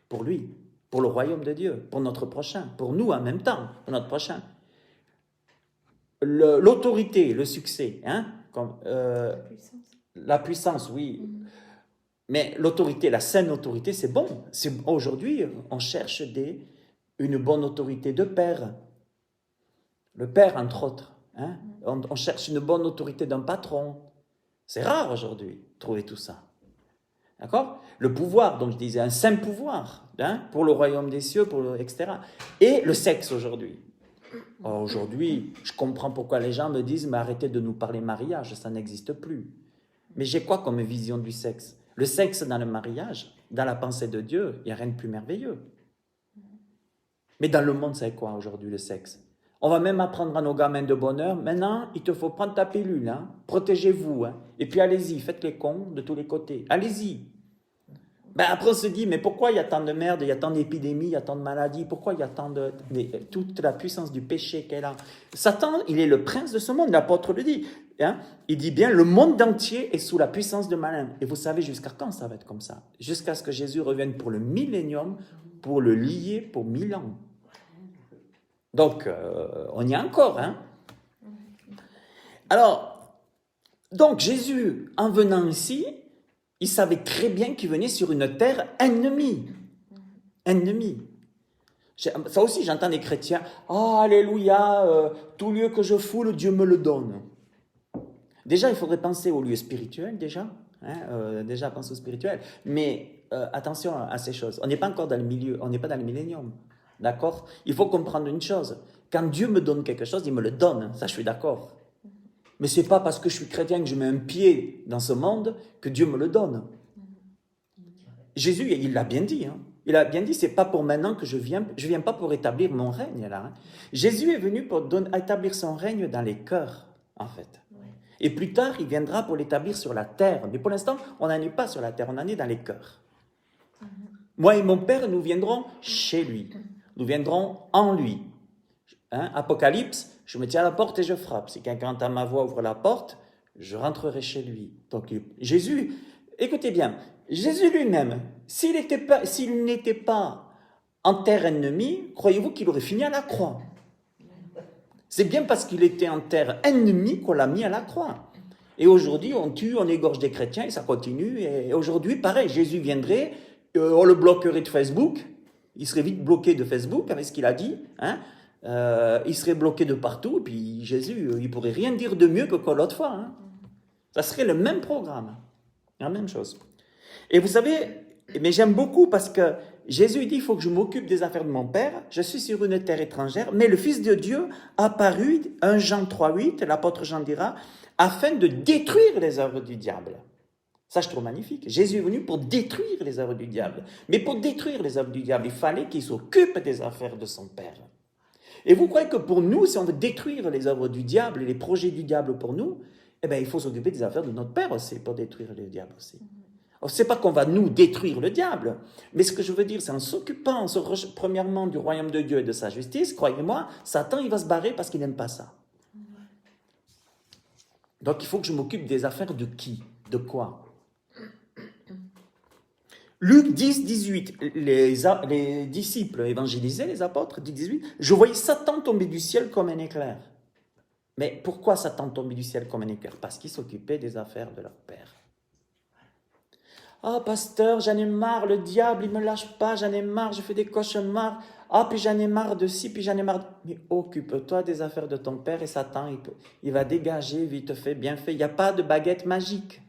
Pour lui, pour le royaume de Dieu, pour notre prochain, pour nous en même temps, pour notre prochain. L'autorité, le succès, hein, la puissance, oui. Mais l'autorité, la saine autorité, c'est bon. Aujourd'hui, on cherche une bonne autorité de père. Le père, entre autres. Hein? On cherche une bonne autorité d'un patron. C'est rare aujourd'hui, trouver tout ça. D'accord? Le pouvoir, donc je disais, un saint pouvoir, hein, pour le royaume des cieux, etc. Et le sexe aujourd'hui. Aujourd'hui, je comprends pourquoi les gens me disent, mais arrêtez de nous parler mariage, ça n'existe plus. Mais j'ai quoi comme vision du sexe? Le sexe dans le mariage, dans la pensée de Dieu, il n'y a rien de plus merveilleux. Mais dans le monde, c'est quoi aujourd'hui le sexe? On va même apprendre à nos gamins de bonheur, maintenant, il te faut prendre ta pilule, hein, protégez-vous, hein, et puis allez-y, faites les cons de tous les côtés, allez-y. Ben après on se dit, mais pourquoi il y a tant de merde, il y a tant d'épidémies, il y a tant de maladies, pourquoi il y a tant de... Mais toute la puissance du péché qu'elle a. Satan, il est le prince de ce monde, l'apôtre le dit. Hein, il dit bien, le monde entier est sous la puissance de malin. Et vous savez jusqu'à quand ça va être comme ça? Jusqu'à ce que Jésus revienne pour le millénium, pour le lier pour 1000 ans. Donc, on y est encore. Hein? Alors, donc Jésus, en venant ici, il savait très bien qu'il venait sur une terre ennemie. Ennemie. Ça aussi, j'entends des chrétiens, « Oh, alléluia, tout lieu que je foule, Dieu me le donne. » Déjà, il faudrait penser au lieu spirituel, déjà. Hein, déjà, penser au spirituel. Mais attention à ces choses. On n'est pas encore dans le milieu, on n'est pas dans le millénium. D'accord? Il faut comprendre une chose. Quand Dieu me donne quelque chose, il me le donne. Ça, je suis d'accord. Mais ce n'est pas parce que je suis chrétien que je mets un pied dans ce monde que Dieu me le donne. Jésus, il l'a bien dit. Hein. Il a bien dit, c'est pas pour maintenant que je viens pas pour établir mon règne là. Hein. Jésus est venu pour établir son règne dans les cœurs, en fait. Et plus tard, il viendra pour l'établir sur la terre. Mais pour l'instant, on n'en est pas sur la terre, on en est dans les cœurs. Moi et mon Père, nous viendrons chez lui. Nous viendrons en lui. Hein? Apocalypse, je me tiens à la porte et je frappe. Si quelqu'un entend ma voix, ouvre la porte, je rentrerai chez lui. Donc Jésus, écoutez bien, Jésus lui-même, s'il n'était pas en terre ennemie, croyez-vous qu'il aurait fini à la croix? C'est bien parce qu'il était en terre ennemie qu'on l'a mis à la croix. Et aujourd'hui, on tue, on égorge des chrétiens et ça continue. Et aujourd'hui, pareil, Jésus viendrait, on le bloquerait de Facebook. Il serait vite bloqué de Facebook avec ce qu'il a dit. Hein, il serait bloqué de partout. Et puis Jésus, il ne pourrait rien dire de mieux que l'autre fois. Hein. Ça serait le même programme. La même chose. Et vous savez, mais j'aime beaucoup parce que Jésus dit, il faut que je m'occupe des affaires de mon Père. Je suis sur une terre étrangère. Mais le Fils de Dieu a apparu, 1 Jean 3,8, l'apôtre Jean dira, afin de détruire les œuvres du diable. Ça, je trouve magnifique. Jésus est venu pour détruire les œuvres du diable. Mais pour détruire les œuvres du diable, il fallait qu'il s'occupe des affaires de son Père. Et vous croyez que pour nous, si on veut détruire les œuvres du diable et les projets du diable pour nous, eh bien, il faut s'occuper des affaires de notre Père aussi pour détruire le diable aussi. Ce n'est pas qu'on va nous détruire le diable, mais ce que je veux dire, c'est en s'occupant premièrement du royaume de Dieu et de sa justice, croyez-moi, Satan, il va se barrer parce qu'il n'aime pas ça. Donc, il faut que je m'occupe des affaires de qui? De quoi? Luc 10, 18, les disciples évangélisaient, les apôtres, 10, 18, je voyais Satan tomber du ciel comme un éclair. Mais pourquoi Satan tombait du ciel comme un éclair? Parce qu'il s'occupait des affaires de leur père. Ah, pasteur, j'en ai marre, le diable, il ne me lâche pas, j'en ai marre, je fais des cauchemars. Ah, puis j'en ai marre de ci, puis j'en ai marre de... Mais occupe-toi des affaires de ton père et Satan, il va dégager, vite fait, bien fait. Il n'y a pas de baguette magique.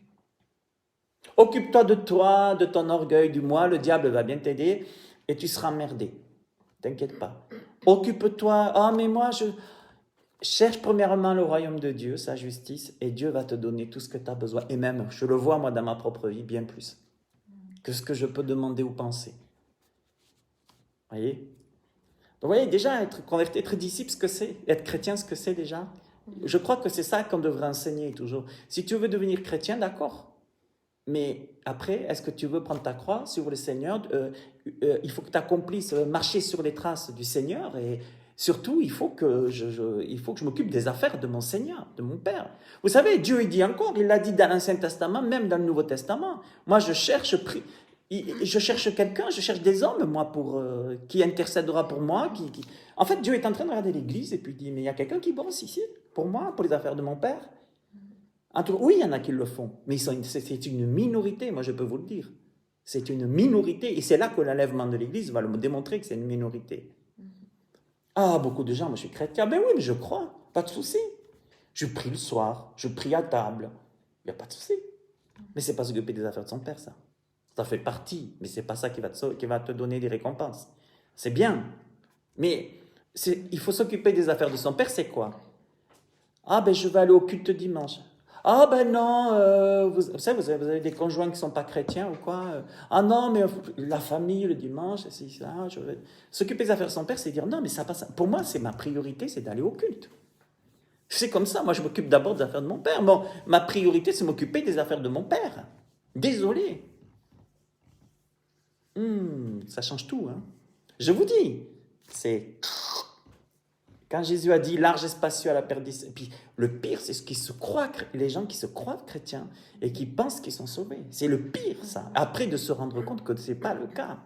Occupe-toi de toi, de ton orgueil, du moi, le diable va bien t'aider et tu seras emmerdé. T'inquiète pas. Occupe-toi, ah, mais moi, je cherche premièrement le royaume de Dieu, sa justice, et Dieu va te donner tout ce que tu as besoin. Et même, je le vois, moi, dans ma propre vie, bien plus que ce que je peux demander ou penser. Voyez? Donc, vous voyez, déjà, être converti, être disciple, ce que c'est, être chrétien, ce que c'est déjà. Je crois que c'est ça qu'on devrait enseigner toujours. Si tu veux devenir chrétien, d'accord. Mais après, est-ce que tu veux prendre ta croix sur le Seigneur? Il faut que tu accomplisses, marcher sur les traces du Seigneur. Et surtout, il faut que je m'occupe des affaires de mon Seigneur, de mon Père. Vous savez, Dieu, il dit encore, il l'a dit dans l'Ancien Testament, même dans le Nouveau Testament. Moi, je cherche quelqu'un, je cherche des hommes, moi, qui intercédera pour moi. En fait, Dieu est en train de regarder l'Église et puis il dit, mais il y a quelqu'un qui bosse ici, pour moi, pour les affaires de mon Père. Oui, il y en a qui le font, mais c'est une minorité, moi je peux vous le dire. C'est une minorité, et c'est là que l'enlèvement de l'Église va le démontrer que c'est une minorité. Ah, beaucoup de gens, moi je suis chrétien, ben oui, mais je crois, pas de souci. Je prie le soir, je prie à table, il n'y a pas de souci. Mais c'est pas s'occuper des affaires de son père, ça. Ça fait partie, mais c'est pas ça qui va te donner des récompenses. C'est bien, mais il faut s'occuper des affaires de son père, c'est quoi? Ah, ben je vais aller au culte dimanche. Ah ben non, vous savez, vous avez des conjoints qui ne sont pas chrétiens ou quoi. Ah non, mais la famille, le dimanche, c'est ça. S'occuper des affaires de son père, c'est dire non, mais ça passe. Pour moi, c'est ma priorité, c'est d'aller au culte. C'est comme ça, moi je m'occupe d'abord des affaires de mon père. Bon, ma priorité, c'est m'occuper des affaires de mon père. Désolé. Ça change tout, hein. Je vous dis, c'est... Quand Jésus a dit large et spacieux à la perdition, et puis le pire, c'est les gens qui se croient chrétiens et qui pensent qu'ils sont sauvés. C'est le pire, ça. Après de se rendre compte que ce n'est pas le cas.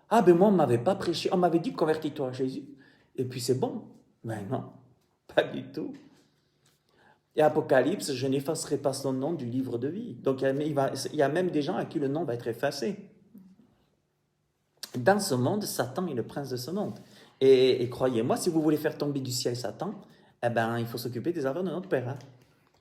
Ah ben moi, on ne m'avait pas prêché, on m'avait dit convertis-toi à Jésus, et puis c'est bon. Mais non, pas du tout. Et Apocalypse, je n'effacerai pas son nom du livre de vie. Donc il y a même des gens à qui le nom va être effacé. Dans ce monde, Satan est le prince de ce monde. Et croyez-moi, si vous voulez faire tomber du ciel Satan, eh ben, il faut s'occuper des affaires de notre Père. Hein.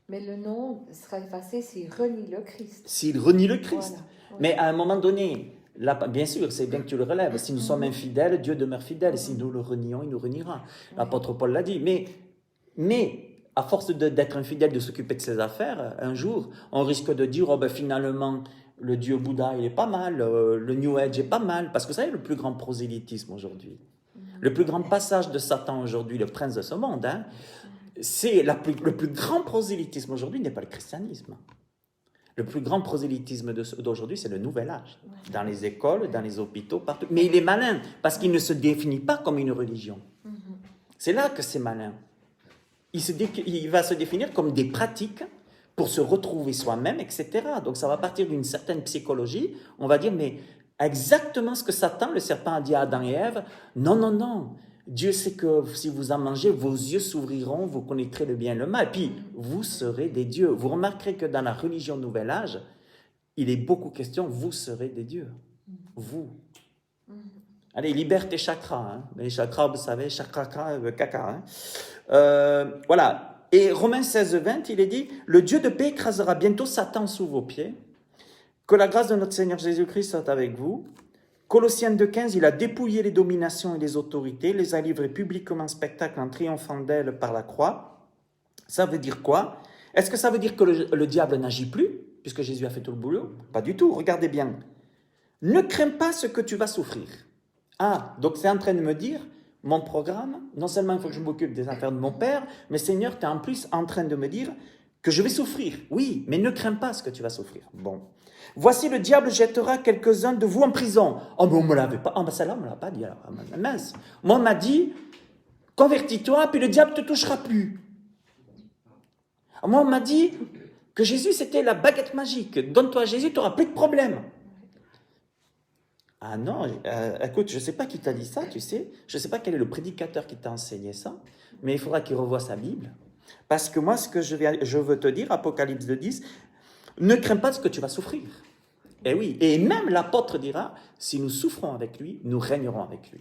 Mais le nom sera effacé s'il renie le Christ. S'il renie le Christ. Voilà. Oui. Mais à un moment donné, là, bien sûr, c'est bien que tu le relèves. Si nous sommes infidèles, Dieu demeure fidèle. Si nous le renions, il nous reniera. L'apôtre Paul l'a dit. Mais à force d'être infidèle, de s'occuper de ses affaires, un jour, on risque de dire, oh ben finalement, le Dieu Bouddha, il est pas mal, le New Age est pas mal. Parce que vous savez, le plus grand prosélytisme aujourd'hui, le plus grand passage de Satan aujourd'hui, le prince de ce monde, hein, le plus grand prosélytisme aujourd'hui n'est pas le christianisme. Le plus grand prosélytisme d'aujourd'hui, c'est le nouvel âge. Dans les écoles, dans les hôpitaux, partout. Mais il est malin, parce qu'il ne se définit pas comme une religion. C'est là que c'est malin. Il va se définir comme des pratiques pour se retrouver soi-même, etc. Donc ça va partir d'une certaine psychologie. On va dire, mais exactement ce que Satan, le serpent, a dit à Adam et Ève. Non, non, non. Dieu sait que si vous en mangez, vos yeux s'ouvriront, vous connaîtrez le bien et le mal. Et puis, vous serez des dieux. Vous remarquerez que dans la religion Nouvel Âge, il est beaucoup question, vous serez des dieux. Vous. Allez, liberté chakra. Hein. Les chakras, vous savez, chakra, caca. Hein. Voilà. Et Romains 16, 20, il est dit, le Dieu de paix écrasera bientôt Satan sous vos pieds. Que la grâce de notre Seigneur Jésus-Christ soit avec vous. Colossiens 2,15, il a dépouillé les dominations et les autorités, les a livrées publiquement en spectacle en triomphant d'elles par la croix. Ça veut dire quoi? Est-ce que ça veut dire que le diable n'agit plus, puisque Jésus a fait tout le boulot? Pas du tout, regardez bien. Ne crains pas ce que tu vas souffrir. Ah, donc c'est en train de me dire, mon programme, non seulement il faut que je m'occupe des affaires de mon Père, mais Seigneur, tu es en plus en train de me dire que je vais souffrir. Oui, mais ne crains pas ce que tu vas souffrir. Bon. Voici le diable jettera quelques-uns de vous en prison. Oh, mais on ne me l'avait pas. Oh, ben celle-là, on ne me l'a pas dit. Alors, mince. Moi, on m'a dit, convertis-toi, puis le diable ne te touchera plus. Moi, on m'a dit que Jésus, c'était la baguette magique. Donne-toi à Jésus, tu n'auras plus de problème. Ah non, écoute, je ne sais pas qui t'a dit ça, tu sais. Je ne sais pas quel est le prédicateur qui t'a enseigné ça, mais il faudra qu'il revoie sa Bible. Parce que moi, ce que je veux te dire, Apocalypse 2:10, ne crains pas ce que tu vas souffrir. Et oui, et même l'apôtre dira, si nous souffrons avec lui, nous régnerons avec lui.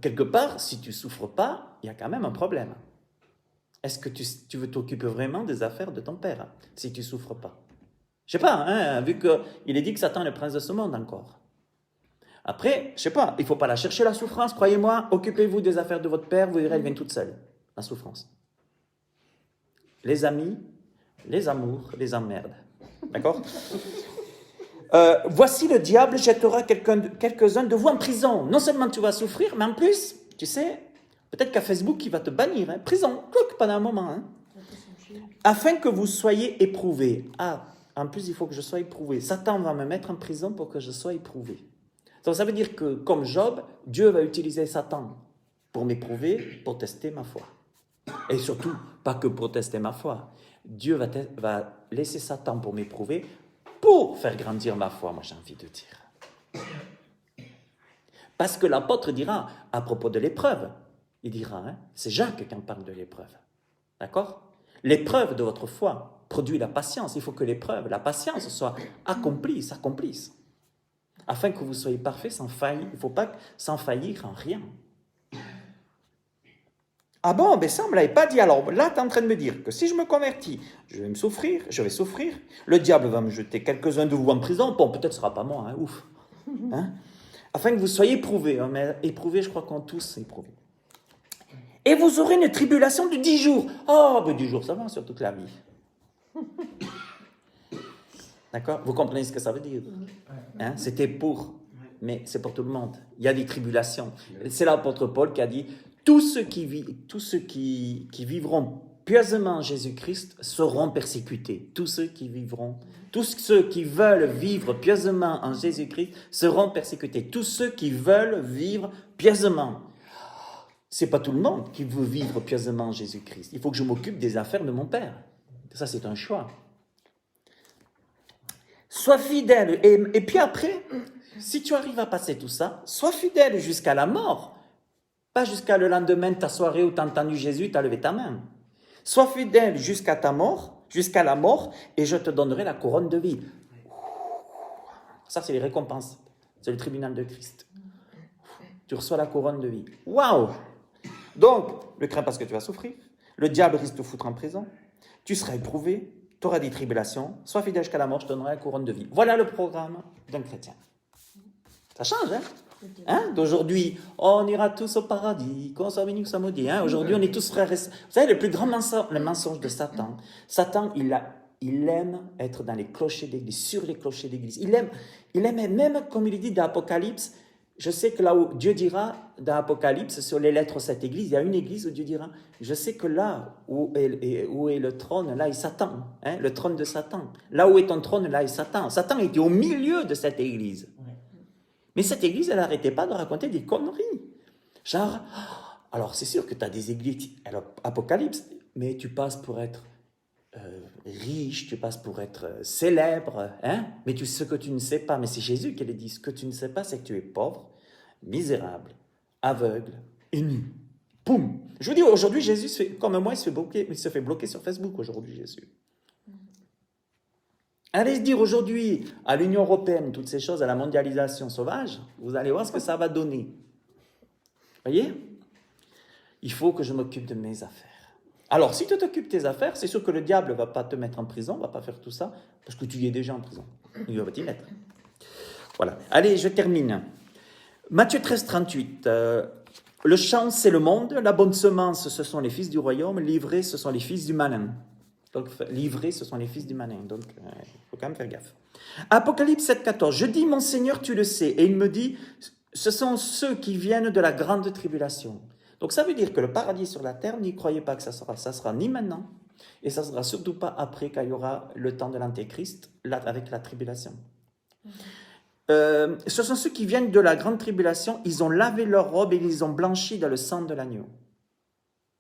Quelque part, si tu ne souffres pas, il y a quand même un problème. Est-ce que tu veux t'occuper vraiment des affaires de ton père, si tu ne souffres pas? Je ne sais pas, hein, vu qu'il est dit que Satan est le prince de ce monde encore. Après, je ne sais pas, il ne faut pas la chercher la souffrance, croyez-moi, occupez-vous des affaires de votre père, vous verrez, elle vient toute seule, la souffrance. Les amis, les amours, les emmerdes. D'accord? Voici le diable jettera quelques-uns de vous en prison. Non seulement tu vas souffrir, mais en plus, tu sais, peut-être qu'à Facebook, il va te bannir. Hein, prison, clouc, pendant un moment. Hein, afin que vous soyez éprouvés. Ah, en plus, il faut que je sois éprouvé. Satan va me mettre en prison pour que je sois éprouvé. Donc, ça veut dire que, comme Job, Dieu va utiliser Satan pour m'éprouver, pour tester ma foi. Et surtout, pas que pour tester ma foi. Dieu va laisser Satan pour m'éprouver, pour faire grandir ma foi, moi j'ai envie de dire. Parce que l'apôtre dira, à propos de l'épreuve, il dira, hein, c'est Jacques qui en parle de l'épreuve. D'accord? L'épreuve de votre foi produit la patience. Il faut que l'épreuve, la patience soit s'accomplisse. Afin que vous soyez parfaits sans faille. Il ne faut pas sans faillir en rien. Ah bon, mais ça, on ne me l'avait pas dit. Alors là, tu es en train de me dire que si je me convertis, je vais souffrir. Le diable va me jeter quelques-uns de vous en prison. Bon, peut-être ce ne sera pas moi, hein, ouf. Hein? Afin que vous soyez éprouvés. Hein, mais éprouvés, je crois qu'on tous éprouvés. Et vous aurez une tribulation de 10 jours. Oh, ben 10 jours, ça va sur toute la vie. D'accord? Vous comprenez ce que ça veut dire? Hein? C'était mais c'est pour tout le monde. Il y a des tribulations. C'est l'apôtre Paul qui a dit, tous ceux qui vivront pieusement Jésus-Christ seront persécutés. Tous ceux qui veulent vivre pieusement en Jésus-Christ seront persécutés. Tous ceux qui veulent vivre pieusement. C'est pas tout le monde qui veut vivre pieusement en Jésus-Christ. Il faut que je m'occupe des affaires de mon Père. Ça, c'est un choix. Sois fidèle. Et puis après, si tu arrives à passer tout ça, sois fidèle jusqu'à la mort. Pas jusqu'à le lendemain de ta soirée où tu as entendu Jésus, tu as levé ta main. Sois fidèle jusqu'à ta mort, jusqu'à la mort, et je te donnerai la couronne de vie. Ça, c'est les récompenses. C'est le tribunal de Christ. Tu reçois la couronne de vie. Waouh! Donc, ne crains pas ce que tu vas souffrir. Le diable risque de te foutre en prison. Tu seras éprouvé. Tu auras des tribulations. Sois fidèle jusqu'à la mort, je te donnerai la couronne de vie. Voilà le programme d'un chrétien. Ça change, hein? Hein? D'aujourd'hui, on ira tous au paradis, qu'on soit béni, qu'on soit maudit. Hein? Aujourd'hui, on est tous frères et sœurs. Vous savez, le plus grand mensonge de Satan, il aime être dans les clochers d'église, sur les clochers d'église. Il aime même, comme il dit dans l'Apocalypse, je sais que là où Dieu dira, dans l'Apocalypse, sur les lettres de cette église, il y a une église où Dieu dira, je sais que là où est le trône, là est Satan, hein? Le trône de Satan. Là où est ton trône, là est Satan. Satan était au milieu de cette église. Mais cette église, elle n'arrêtait pas de raconter des conneries. Genre, alors c'est sûr que tu as des églises, alors, Apocalypse, mais tu passes pour être riche, tu passes pour être célèbre, hein? Mais ce que tu ne sais pas, mais c'est Jésus qui le dit, ce que tu ne sais pas, c'est que tu es pauvre, misérable, aveugle et nu. Poum! Je vous dis, aujourd'hui, Jésus, comme moi, il se fait bloquer sur Facebook aujourd'hui, Jésus. Allez se dire aujourd'hui à l'Union européenne, toutes ces choses, à la mondialisation sauvage, vous allez voir ce que ça va donner. Voyez? Il faut que je m'occupe de mes affaires. Alors, si tu t'occupes de tes affaires, c'est sûr que le diable ne va pas te mettre en prison, ne va pas faire tout ça, parce que tu y es déjà en prison. Il va t'y mettre. Voilà. Allez, je termine. Matthieu 13, 38. Le champ, c'est le monde. La bonne semence, ce sont les fils du royaume. Livrés, ce sont les fils du malin. Donc, livrés, ce sont les fils du malin. Donc, il faut quand même faire gaffe. Apocalypse 7, 14. Je dis, mon Seigneur, tu le sais. Et il me dit, ce sont ceux qui viennent de la grande tribulation. Donc, ça veut dire que le paradis sur la terre, n'y croyez pas que ça sera ni maintenant, et ça ne sera surtout pas après, quand il y aura le temps de l'Antéchrist, avec la tribulation. Ce sont ceux qui viennent de la grande tribulation, ils ont lavé leurs robes et ils ont blanchi dans le sang de l'agneau.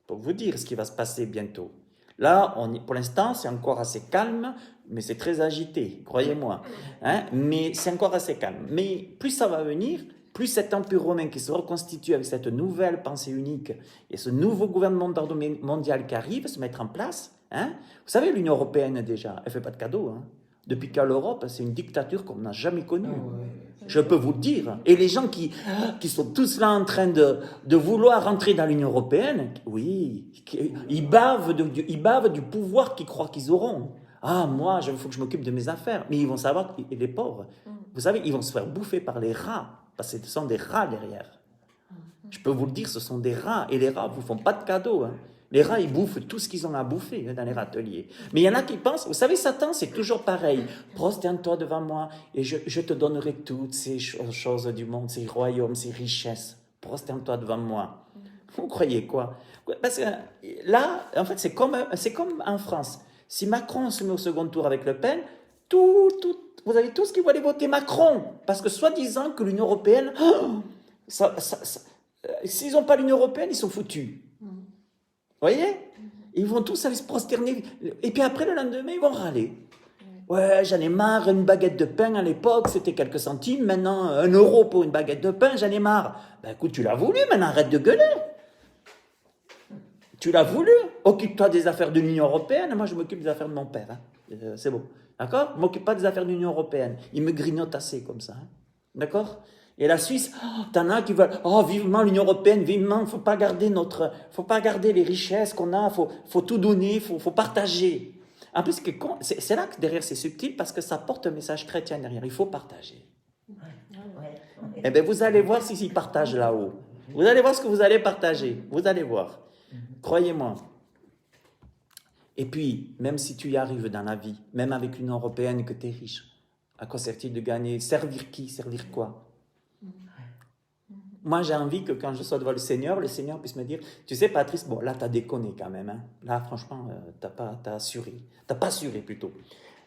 Pour vous dire ce qui va se passer bientôt. Là, pour l'instant, c'est encore assez calme. mais c'est très agité, croyez-moi. Hein, mais c'est encore assez calme. Mais plus ça va venir, plus cet empire romain qui se reconstitue avec cette nouvelle pensée unique et ce nouveau gouvernement d'ordre mondial qui arrive à se mettre en place. Hein, vous savez, l'Union européenne déjà, elle ne fait pas de cadeaux. Hein. Depuis qu'à l'Europe, c'est une dictature qu'on n'a jamais connue. Je peux vous le dire. Et les gens qui sont tous là en train de vouloir rentrer dans l'Union européenne, oui, ils bavent du pouvoir qu'ils croient qu'ils auront. Ah, moi, il faut que je m'occupe de mes affaires. Mais ils vont savoir, et les pauvres, vous savez, ils vont se faire bouffer par les rats, parce que ce sont des rats derrière. Je peux vous le dire, ce sont des rats. Et les rats ne vous font pas de cadeaux. Hein. Les rats, ils bouffent tout ce qu'ils ont à bouffer dans les râteliers. Mais il y en a qui pensent, vous savez, Satan, c'est toujours pareil. Prosterne-toi devant moi et je te donnerai toutes ces choses du monde, ces royaumes, ces richesses. Prosterne-toi devant moi. Vous croyez quoi? Parce que là, en fait, c'est comme en France. Si Macron se met au second tour avec Le Pen, vous avez tous qui vont aller voter Macron. Parce que soi-disant que l'Union européenne, s'ils n'ont pas l'Union européenne, ils sont foutus. Vous voyez? Ils vont tous aller se prosterner. Et puis après, le lendemain, ils vont râler. Ouais, j'en ai marre, une baguette de pain à l'époque, c'était quelques centimes. Maintenant, 1 € pour une baguette de pain, j'en ai marre. Ben écoute, tu l'as voulu, maintenant arrête de gueuler. Tu l'as voulu. Occupe-toi des affaires de l'Union européenne. Moi, je m'occupe des affaires de mon père. Hein. C'est bon. D'accord? Je ne m'occupe pas des affaires de l'Union européenne. Il me grignote assez comme ça. Hein. D'accord? Et la Suisse, t'en as qui veulent, vivement l'Union européenne, vivement, faut pas garder les richesses qu'on a, faut tout donner, faut partager. En plus, c'est là que derrière c'est subtil parce que ça porte un message chrétien derrière. Il faut partager. Eh bien, vous allez voir s'ils partagent là-haut. Vous allez voir ce que vous allez partager. Vous allez voir. Croyez-moi. Et puis, même si tu y arrives dans la vie, même avec l'Union européenne que tu es riche, à quoi sert-il de gagner? Servir qui? Servir quoi? Moi, j'ai envie que quand je sois devant le Seigneur puisse me dire, tu sais, Patrice, bon, là, t'as déconné quand même. Hein. Là, franchement, t'as assuré. T'as pas assuré, plutôt.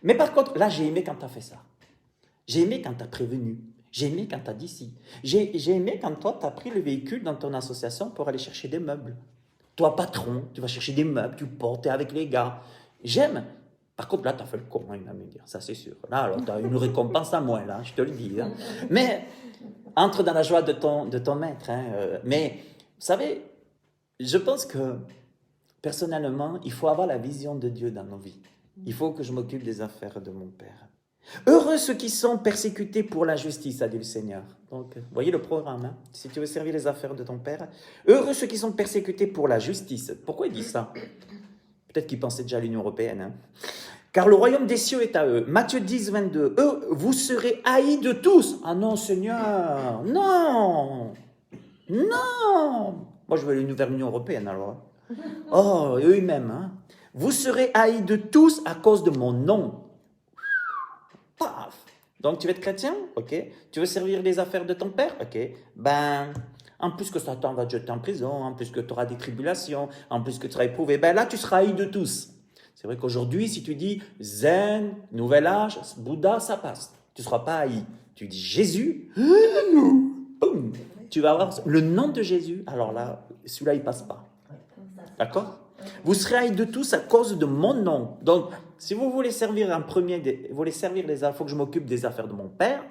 Mais par contre, là, j'ai aimé quand t'as fait ça. J'ai aimé quand t'as prévenu. J'ai aimé quand t'as dit si. J'ai aimé quand toi, t'as pris le véhicule dans ton association pour aller chercher des meubles. Toi, patron, tu vas chercher des meubles, tu portes, t'es avec les gars. J'aime. Par contre, là, t'as fait le con, il va me dire. Ça, c'est sûr. Là, alors, t'as une récompense à moi, là, je te le dis. Hein. Mais... entre dans la joie de ton maître. Hein. Mais, vous savez, je pense que, personnellement, il faut avoir la vision de Dieu dans nos vies. Il faut que je m'occupe des affaires de mon Père. Heureux ceux qui sont persécutés pour la justice, a dit le Seigneur. Donc, vous voyez le programme, hein? Si tu veux servir les affaires de ton Père. Heureux ceux qui sont persécutés pour la justice. Pourquoi il dit ça? Peut-être qu'il pensait déjà à l'Union européenne. Hein. Car le royaume des cieux est à eux. Matthieu 10, 22. Vous serez haïs de tous. Ah non, Seigneur, non, non. Moi, je veux aller vers l'Union européenne, alors. Oh, eux-mêmes. Hein. Vous serez haïs de tous à cause de mon nom. Paf. Donc, tu veux être chrétien? Ok. Tu veux servir les affaires de ton père? Ok. Ben, en plus que Satan va te jeter en prison, en plus que tu auras des tribulations, en plus que tu seras éprouvé, ben là, tu seras haï de tous. C'est vrai qu'aujourd'hui, si tu dis Zen, Nouvel Âge, Bouddha, ça passe. Tu ne seras pas haï. Tu dis Jésus, boum, tu vas avoir le nom de Jésus. Alors là, celui-là, il ne passe pas. D'accord? Vous serez haïs de tous à cause de mon nom. Donc, si vous voulez servir en premier, vous voulez servir les affaires, il faut que je m'occupe des affaires de mon Père,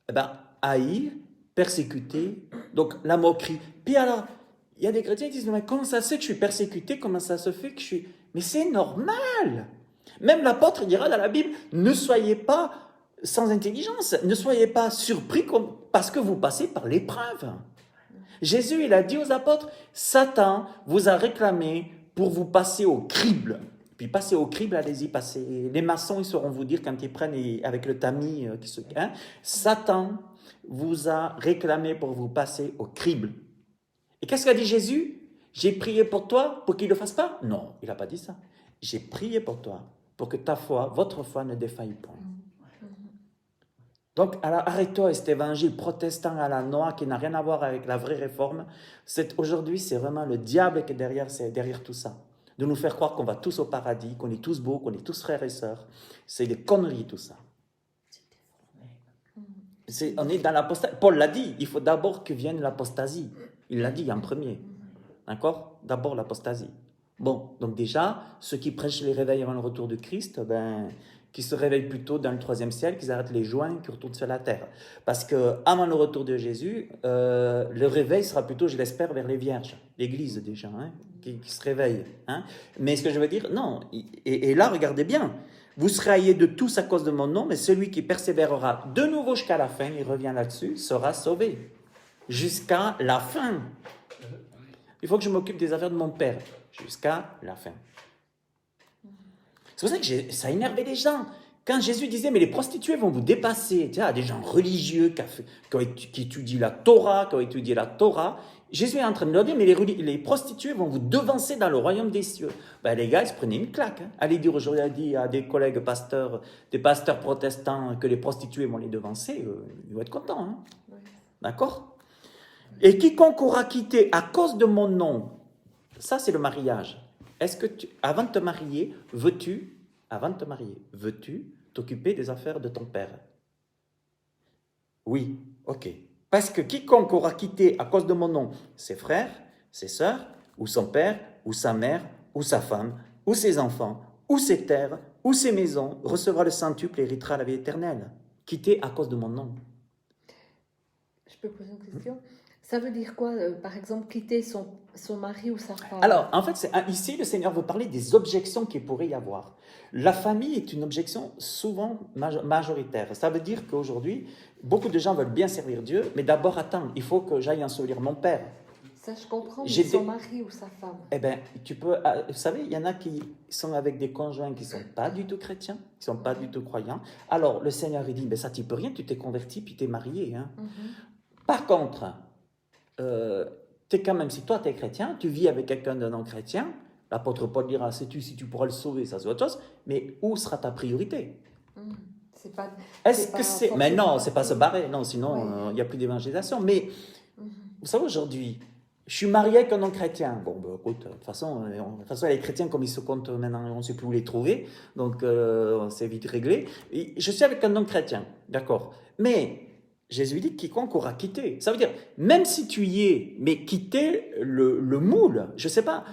eh bien, haïr, persécuter, donc la moquerie. Puis alors, il y a des chrétiens qui disent, mais comment ça se fait que je suis persécuté? Comment ça se fait que je suis... Mais c'est normal. Même l'apôtre dira dans la Bible, ne soyez pas sans intelligence, ne soyez pas surpris parce que vous passez par l'épreuve. Jésus, il a dit aux apôtres, Satan vous a réclamé pour vous passer au crible. Puis passer au crible, allez-y, passez. Les maçons, ils sauront vous dire quand ils prennent avec le tamis qui se... Hein, Satan vous a réclamé pour vous passer au crible. Et qu'est-ce qu'a dit Jésus? J'ai prié pour toi pour qu'il ne le fasse pas? Non, il n'a pas dit ça. J'ai prié pour toi pour que ta foi, votre foi ne défaille point. Donc, arrête-toi à cet évangile protestant à la noix qui n'a rien à voir avec la vraie réforme. Aujourd'hui, c'est vraiment le diable qui est derrière tout ça. De nous faire croire qu'on va tous au paradis, qu'on est tous beaux, qu'on est tous frères et sœurs. C'est des conneries tout ça. On est dans l'apostasie. Paul l'a dit, il faut d'abord que vienne l'apostasie. Il l'a dit en premier. D'accord? D'abord l'apostasie. Bon, donc déjà, ceux qui prêchent les réveils avant le retour de Christ, ben, qui se réveillent plutôt dans le troisième ciel, qu'ils arrêtent les joints, qui retournent sur la terre. Parce qu'avant le retour de Jésus, le réveil sera plutôt, je l'espère, vers les vierges, l'Église déjà, hein, qui se réveille. Hein. Mais ce que je veux dire, non. Et là, regardez bien. Vous serez haïs de tous à cause de mon nom, mais celui qui persévérera de nouveau jusqu'à la fin, il revient là-dessus, sera sauvé. Jusqu'à la fin. Il faut que je m'occupe des affaires de mon père. Jusqu'à la fin. C'est pour ça que ça a énervé les gens. Quand Jésus disait, mais les prostituées vont vous dépasser, tu vois, des gens religieux qui étudient la Torah, Jésus est en train de leur dire, mais les prostituées vont vous devancer dans le royaume des cieux. Ben, les gars, ils se prenaient une claque. Hein. Allez dire aujourd'hui à des collègues pasteurs, des pasteurs protestants, que les prostituées vont les devancer, ils vont être contents. Hein. Oui. D'accord ? Et quiconque aura quitté à cause de mon nom, ça c'est le mariage. Est-ce que avant de te marier, veux-tu t'occuper des affaires de ton père? Oui, ok. Parce que quiconque aura quitté à cause de mon nom ses frères, ses sœurs, ou son père, ou sa mère, ou sa femme, ou ses enfants, ou ses terres, ou ses maisons, recevra le centuple et héritera la vie éternelle. Quitter à cause de mon nom. Je peux poser une question? Ça veut dire quoi, par exemple, quitter son mari ou sa femme? Alors, en fait, ici, le Seigneur veut parler des objections qu'il pourrait y avoir. La famille est une objection souvent majoritaire. Ça veut dire qu'aujourd'hui, beaucoup de gens veulent bien servir Dieu, mais d'abord, attends, il faut que j'aille ensevelir mon père. Ça, je comprends, mais son mari ou sa femme. Eh bien, vous savez, il y en a qui sont avec des conjoints qui ne sont pas du tout chrétiens, qui ne sont pas du tout croyants. Alors, le Seigneur, il dit, ben, ça, tu peux rien, tu t'es converti, puis tu es marié. Hein. Par contre, t'es quand même, si toi tu es chrétien, tu vis avec quelqu'un de non chrétien, l'apôtre Paul dira, sais-tu si tu pourras le sauver, ça c'est autre chose, mais où sera ta priorité? Mais non, c'est pas se barrer, non, sinon il n'y a plus d'évangélisation. Mais vous savez, aujourd'hui, je suis marié avec un non chrétien. Bon, ben, écoute, de toute façon, les chrétiens, comme ils se comptent maintenant, on ne sait plus où les trouver, donc c'est vite réglé. Et je suis avec un non chrétien, d'accord, mais Jésus dit quiconque aura quitté. Ça veut dire, même si tu y es, mais quitter le moule, je ne sais pas.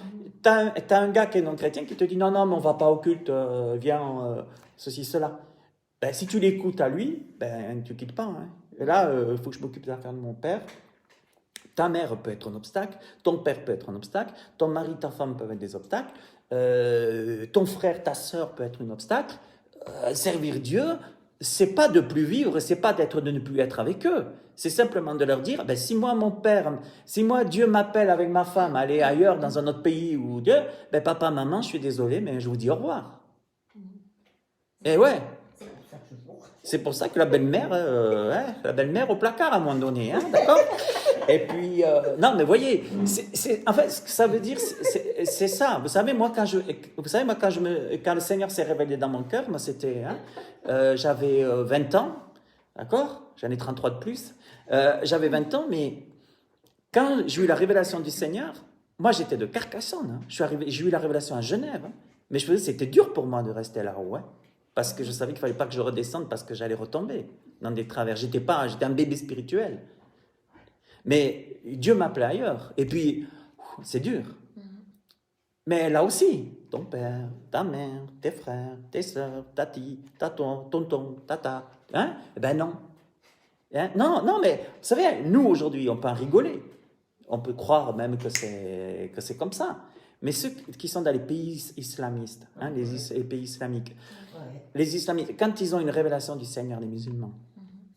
Tu as un gars qui est non-chrétien qui te dit non, mais on ne va pas au culte, viens, ceci, cela. Ben, si tu l'écoutes à lui, ben, tu ne quittes pas. Hein. Et là, il faut que je m'occupe des affaires de mon père. Ta mère peut être un obstacle, ton père peut être un obstacle, ton mari, ta femme peuvent être des obstacles, ton frère, ta sœur peut être un obstacle. Servir Dieu, c'est pas de plus vivre, c'est pas de ne plus être avec eux. C'est simplement de leur dire, ben, si moi Dieu m'appelle avec ma femme à aller ailleurs dans un autre pays ou Dieu, ben papa, maman, je suis désolé, mais je vous dis au revoir. Et ouais. C'est pour ça que la belle-mère au placard à un moment donné, hein, d'accord? Et puis, non, mais voyez, en fait, ce que ça veut dire, c'est ça. Vous savez, moi, quand le Seigneur s'est révélé dans mon cœur, moi, c'était, j'avais 20 ans, d'accord? J'en ai 33 de plus. J'avais 20 ans, mais quand j'ai eu la révélation du Seigneur, moi, j'étais de Carcassonne. Hein. J'ai eu la révélation à Genève. Hein. Mais c'était dur pour moi de rester là-haut, hein, parce que je savais qu'il ne fallait pas que je redescende parce que j'allais retomber dans des travers. J'étais un bébé spirituel. Mais Dieu m'appelait ailleurs. Et puis, c'est dur. Mais là aussi, ton père, ta mère, tes frères, tes soeurs, tati, tonton, tata. Hein? Eh ben non. Hein? Non, mais vous savez, nous aujourd'hui, on peut en rigoler. On peut croire même que c'est comme ça. Mais ceux qui sont dans les pays islamistes, hein, les pays islamiques, les islamistes, quand ils ont une révélation du Seigneur, les musulmans,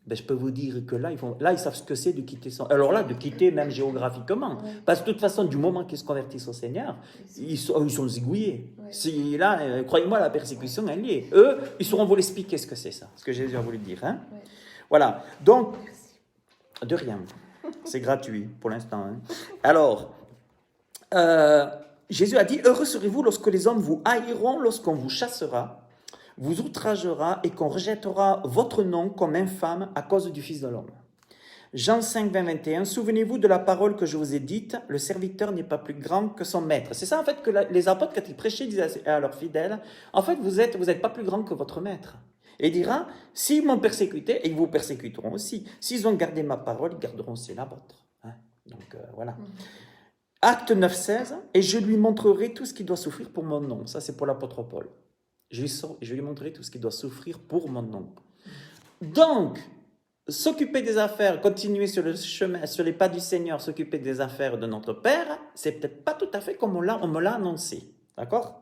ben, je peux vous dire que là, ils savent ce que c'est de quitter Alors là, de quitter même géographiquement. Parce que de toute façon, du moment qu'ils se convertissent au Seigneur, ils sont zigouillés. Si, là, croyez-moi, la persécution, elle y est. Eux, ils sauront vous l'expliquer ce que c'est ça, ce que Jésus a voulu dire. Hein. Voilà. Donc, de rien. C'est gratuit pour l'instant. Hein. Alors, Jésus a dit, heureux serez-vous lorsque les hommes vous haïront, lorsqu'on vous chassera, vous outragera et qu'on rejettera votre nom comme infâme à cause du Fils de l'homme. Jean 5, 20, 21, souvenez-vous de la parole que je vous ai dite, le serviteur n'est pas plus grand que son maître. C'est ça en fait que les apôtres, quand ils prêchaient, disaient à leurs fidèles, en fait vous êtes pas plus grand que votre maître. Et il dira, s'ils m'ont persécuté, ils vous persécuteront aussi. S'ils ont gardé ma parole, ils garderont aussi la vôtre. Hein. Donc voilà. Acte 9, 16, et je lui montrerai tout ce qu'il doit souffrir pour mon nom. Ça c'est pour l'apôtre Paul. je vais lui montrer tout ce qu'il doit souffrir pour mon nom. Donc, s'occuper des affaires, continuer sur le chemin, sur les pas du Seigneur, s'occuper des affaires de notre Père, c'est peut-être pas tout à fait comme on me l'a annoncé. D'accord?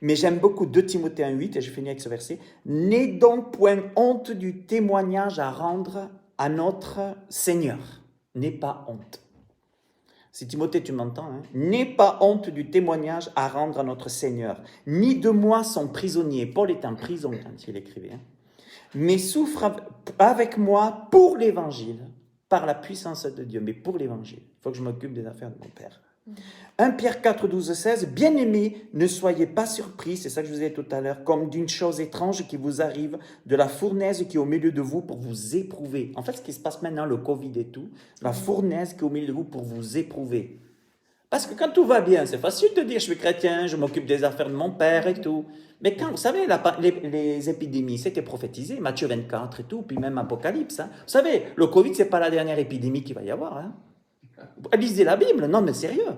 Mais j'aime beaucoup 2 Timothée 1,8, et je finis avec ce verset. N'aie donc point honte du témoignage à rendre à notre Seigneur. N'aie pas honte. Si Timothée, tu m'entends, hein? N'aie pas honte du témoignage à rendre à notre Seigneur, ni de moi son prisonnier. Paul est en prison quand il écrivait. Hein? Mais souffre avec moi pour l'évangile, par la puissance de Dieu, mais pour l'évangile. Il faut que je m'occupe des affaires de mon Père. 1 Pierre 4, 12, 16, bien-aimés, ne soyez pas surpris, c'est ça que je vous ai dit tout à l'heure, comme d'une chose étrange qui vous arrive, de la fournaise qui est au milieu de vous pour vous éprouver. En fait, ce qui se passe maintenant, le Covid et tout, la fournaise qui est au milieu de vous pour vous éprouver. Parce que quand tout va bien, c'est facile de dire, je suis chrétien, je m'occupe des affaires de mon Père et tout. Mais quand, vous savez, les épidémies, c'était prophétisé, Matthieu 24 et tout, puis même Apocalypse. Hein. Vous savez, le Covid, c'est pas la dernière épidémie qu'il va y avoir. Hein. Lisez la Bible, non mais sérieux.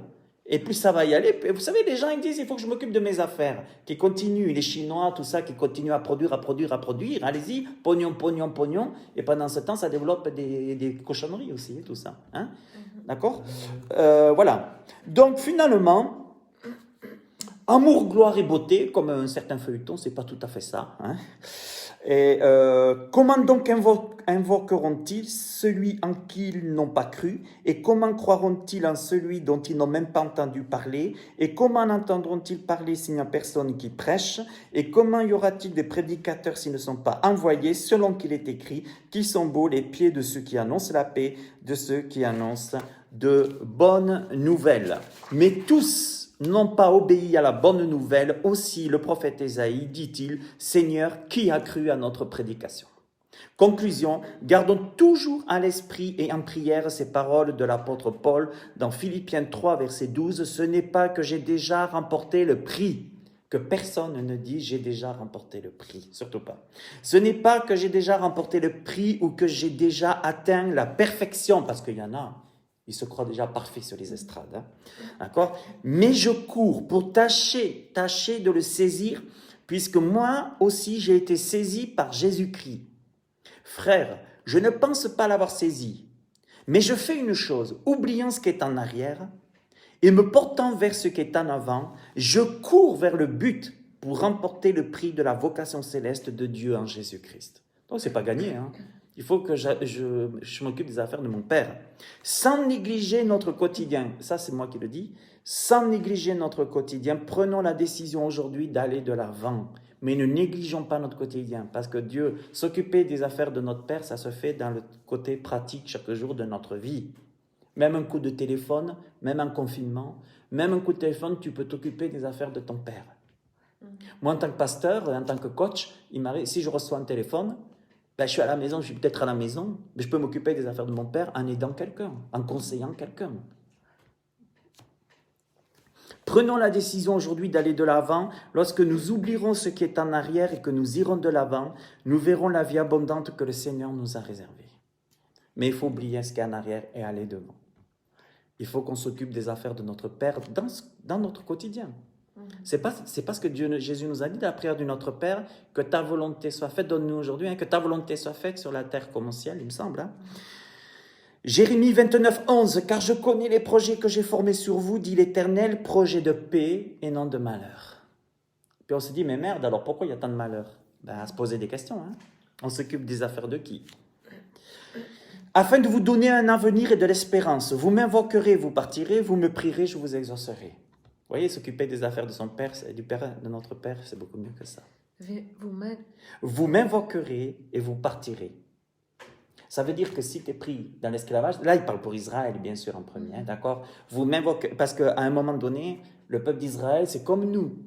Et plus ça va y aller, vous savez, les gens ils disent, il faut que je m'occupe de mes affaires, qui continuent, les Chinois, tout ça, qui continuent à produire, allez-y, pognon, pognon, pognon, et pendant ce temps, ça développe des cochonneries aussi, tout ça. Hein? D'accord? Voilà. Donc finalement, amour, gloire et beauté, comme un certain feuilleton, c'est pas tout à fait ça. Hein? Et comment donc invoqueront-ils celui en qui ils n'ont pas cru? Et comment croiront-ils en celui dont ils n'ont même pas entendu parler? Et comment entendront-ils parler s'il n'y a personne qui prêche? Et comment y aura-t-il des prédicateurs s'ils ne sont pas envoyés, selon qu'il est écrit, qu'ils sont beaux les pieds de ceux qui annoncent la paix, de ceux qui annoncent de bonnes nouvelles. Mais tous n'ont pas obéi à la bonne nouvelle. Aussi, le prophète Ésaïe dit-il, « Seigneur, qui a cru à notre prédication ?» Conclusion, gardons toujours à l'esprit et en prière ces paroles de l'apôtre Paul dans Philippiens 3, verset 12, « Ce n'est pas que j'ai déjà remporté le prix. » Que personne ne dit « j'ai déjà remporté le prix », surtout pas. Ce n'est pas que j'ai déjà remporté le prix ou que j'ai déjà atteint la perfection, parce qu'il y en a, ils se croient déjà parfaits sur les estrades. Hein? D'accord? Mais je cours pour tâcher de le saisir, puisque moi aussi j'ai été saisi par Jésus-Christ. Frère, je ne pense pas l'avoir saisi, mais je fais une chose, oubliant ce qui est en arrière, et me portant vers ce qui est en avant, je cours vers le but pour remporter le prix de la vocation céleste de Dieu en Jésus-Christ. Donc c'est pas gagné, hein? Il faut que je m'occupe des affaires de mon Père. Sans négliger notre quotidien, ça c'est moi qui le dis, sans négliger notre quotidien, prenons la décision aujourd'hui d'aller de l'avant. Mais ne négligeons pas notre quotidien, parce que Dieu, s'occuper des affaires de notre Père, ça se fait dans le côté pratique chaque jour de notre vie. Même un coup de téléphone, même en confinement, même un coup de téléphone, tu peux t'occuper des affaires de ton Père. Moi, en tant que pasteur, en tant que coach, il m'arrive, si je reçois un téléphone, ben, je suis à la maison, je suis peut-être à la maison, mais je peux m'occuper des affaires de mon Père en aidant quelqu'un, en conseillant quelqu'un. Prenons la décision aujourd'hui d'aller de l'avant. Lorsque nous oublierons ce qui est en arrière et que nous irons de l'avant, nous verrons la vie abondante que le Seigneur nous a réservée. Mais il faut oublier ce qui est en arrière et aller devant. Il faut qu'on s'occupe des affaires de notre Père dans notre quotidien. C'est pas ce que Jésus nous a dit dans la prière du Notre Père, que ta volonté soit faite, donne-nous aujourd'hui, hein, que ta volonté soit faite sur la terre comme au ciel, il me semble. Hein. Jérémie 29, 11, car je connais les projets que j'ai formés sur vous, dit l'Éternel, projets de paix et non de malheur. Puis on se dit, mais merde, alors pourquoi il y a tant de malheur? Ben, à se poser des questions. Hein. On s'occupe des affaires de qui? Afin de vous donner un avenir et de l'espérance, vous m'invoquerez, vous partirez, vous me prierez, je vous exaucerai. Vous voyez, s'occuper des affaires de son Père, du Père, de notre Père, c'est beaucoup mieux que ça. Vous m'invoquerez et vous partirez. Ça veut dire que si tu es pris dans l'esclavage, là il parle pour Israël bien sûr en premier, hein, d'accord? Vous m'invoquez, parce qu'à un moment donné, le peuple d'Israël, c'est comme nous.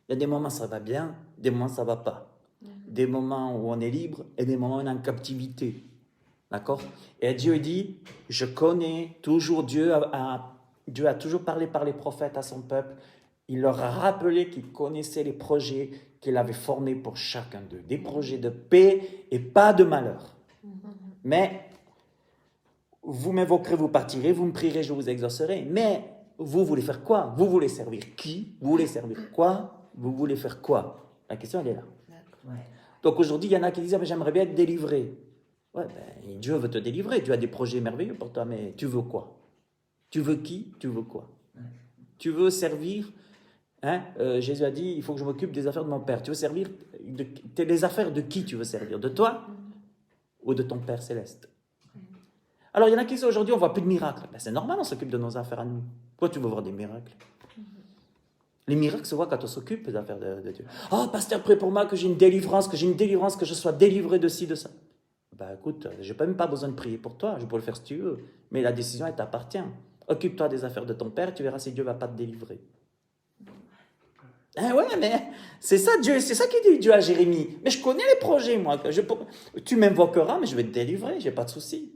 Il y a des moments ça va bien, des moments ça va pas. Des moments où on est libre et des moments où on est en captivité. D'accord? Et Dieu dit, je connais toujours Dieu a toujours parlé par les prophètes à son peuple. Il leur a rappelé qu'il connaissait les projets qu'il avait formés pour chacun d'eux. Des projets de paix et pas de malheur. Mais vous m'invoquerez, vous partirez, vous me prierez, je vous exaucerai. Mais vous voulez faire quoi? Vous voulez servir qui? Vous voulez servir quoi? Vous voulez faire quoi? La question, elle est là. D'accord. Ouais. Donc aujourd'hui, il y en a qui disent ah, mais j'aimerais bien être délivré. Ouais, ben, Dieu veut te délivrer. Tu as des projets merveilleux pour toi, mais tu veux quoi? Tu veux qui? Tu veux quoi? Tu veux servir hein? Jésus a dit il faut que je m'occupe des affaires de mon Père. Tu veux servir les affaires de qui tu veux servir? De toi ou de ton Père céleste? Alors il y en a qui disent aujourd'hui on ne voit plus de miracles. Ben, c'est normal, on s'occupe de nos affaires à nous. Pourquoi tu veux voir des miracles? Les miracles se voient quand on s'occupe des affaires de Dieu. Oh, pasteur, prie pour moi que j'ai une délivrance, que je sois délivré de ci, de ça. Ben écoute, je n'ai même pas besoin de prier pour toi, je peux le faire si tu veux. Mais la décision, elle t'appartient. Occupe-toi des affaires de ton Père, tu verras si Dieu ne va pas te délivrer. Eh ouais, mais c'est ça Dieu, c'est ça qu'il dit Dieu à Jérémie. Mais je connais les projets, moi. Tu m'invoqueras, mais je vais te délivrer, je n'ai pas de souci.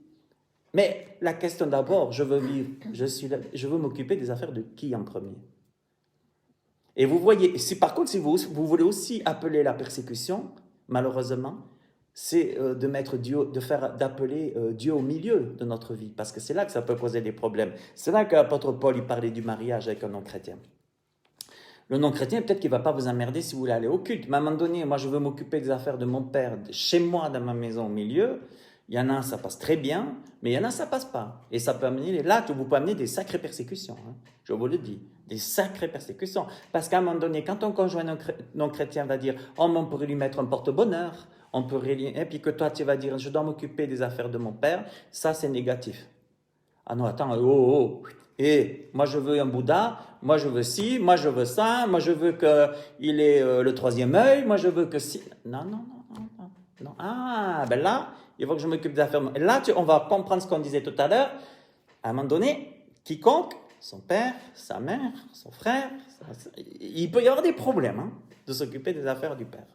Mais la question d'abord, je veux vivre, je veux m'occuper des affaires de qui en premier? Et vous voyez, par contre, si vous voulez aussi appeler la persécution, malheureusement, c'est d'appeler Dieu au milieu de notre vie, parce que c'est là que ça peut poser des problèmes. C'est là que l'apôtre Paul il parlait du mariage avec un non-chrétien. Le non-chrétien, peut-être qu'il ne va pas vous emmerder si vous voulez aller au culte, mais à un moment donné, moi je veux m'occuper des affaires de mon père, chez moi, dans ma maison, au milieu. Il y en a, ça passe très bien, mais il y en a, ça passe pas. Et ça peut amener, là, vous pouvez amener des sacrées persécutions. Hein. Je vous le dis, des sacrées persécutions. Parce qu'à un moment donné, quand ton conjoint non-chrétien va dire « Oh, mais on pourrait lui mettre un porte-bonheur », et puis que toi, tu vas dire « Je dois m'occuper des affaires de mon père », ça, c'est négatif. Ah non, attends, et moi, je veux un Bouddha, moi, je veux ci, moi, je veux ça, moi, je veux qu'il ait le troisième œil, moi, je veux que si... Non. Ah, ben là... Il faut que je m'occupe des affaires. Là, on va comprendre ce qu'on disait tout à l'heure. À un moment donné, quiconque, son père, sa mère, son frère, il peut y avoir des problèmes hein, de s'occuper des affaires du Père.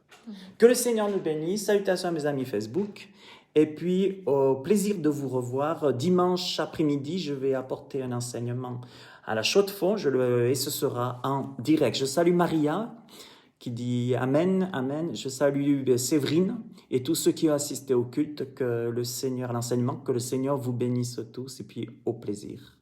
Que le Seigneur nous bénisse. Salutations à mes amis Facebook. Et puis, au plaisir de vous revoir. Dimanche après-midi, je vais apporter un enseignement à la Chaux-de-Fonds et ce sera en direct. Je salue Maria qui dit Amen, Amen. Je salue Séverine et tous ceux qui ont assisté au culte, que le Seigneur, à l'enseignement, que le Seigneur vous bénisse tous et puis au plaisir.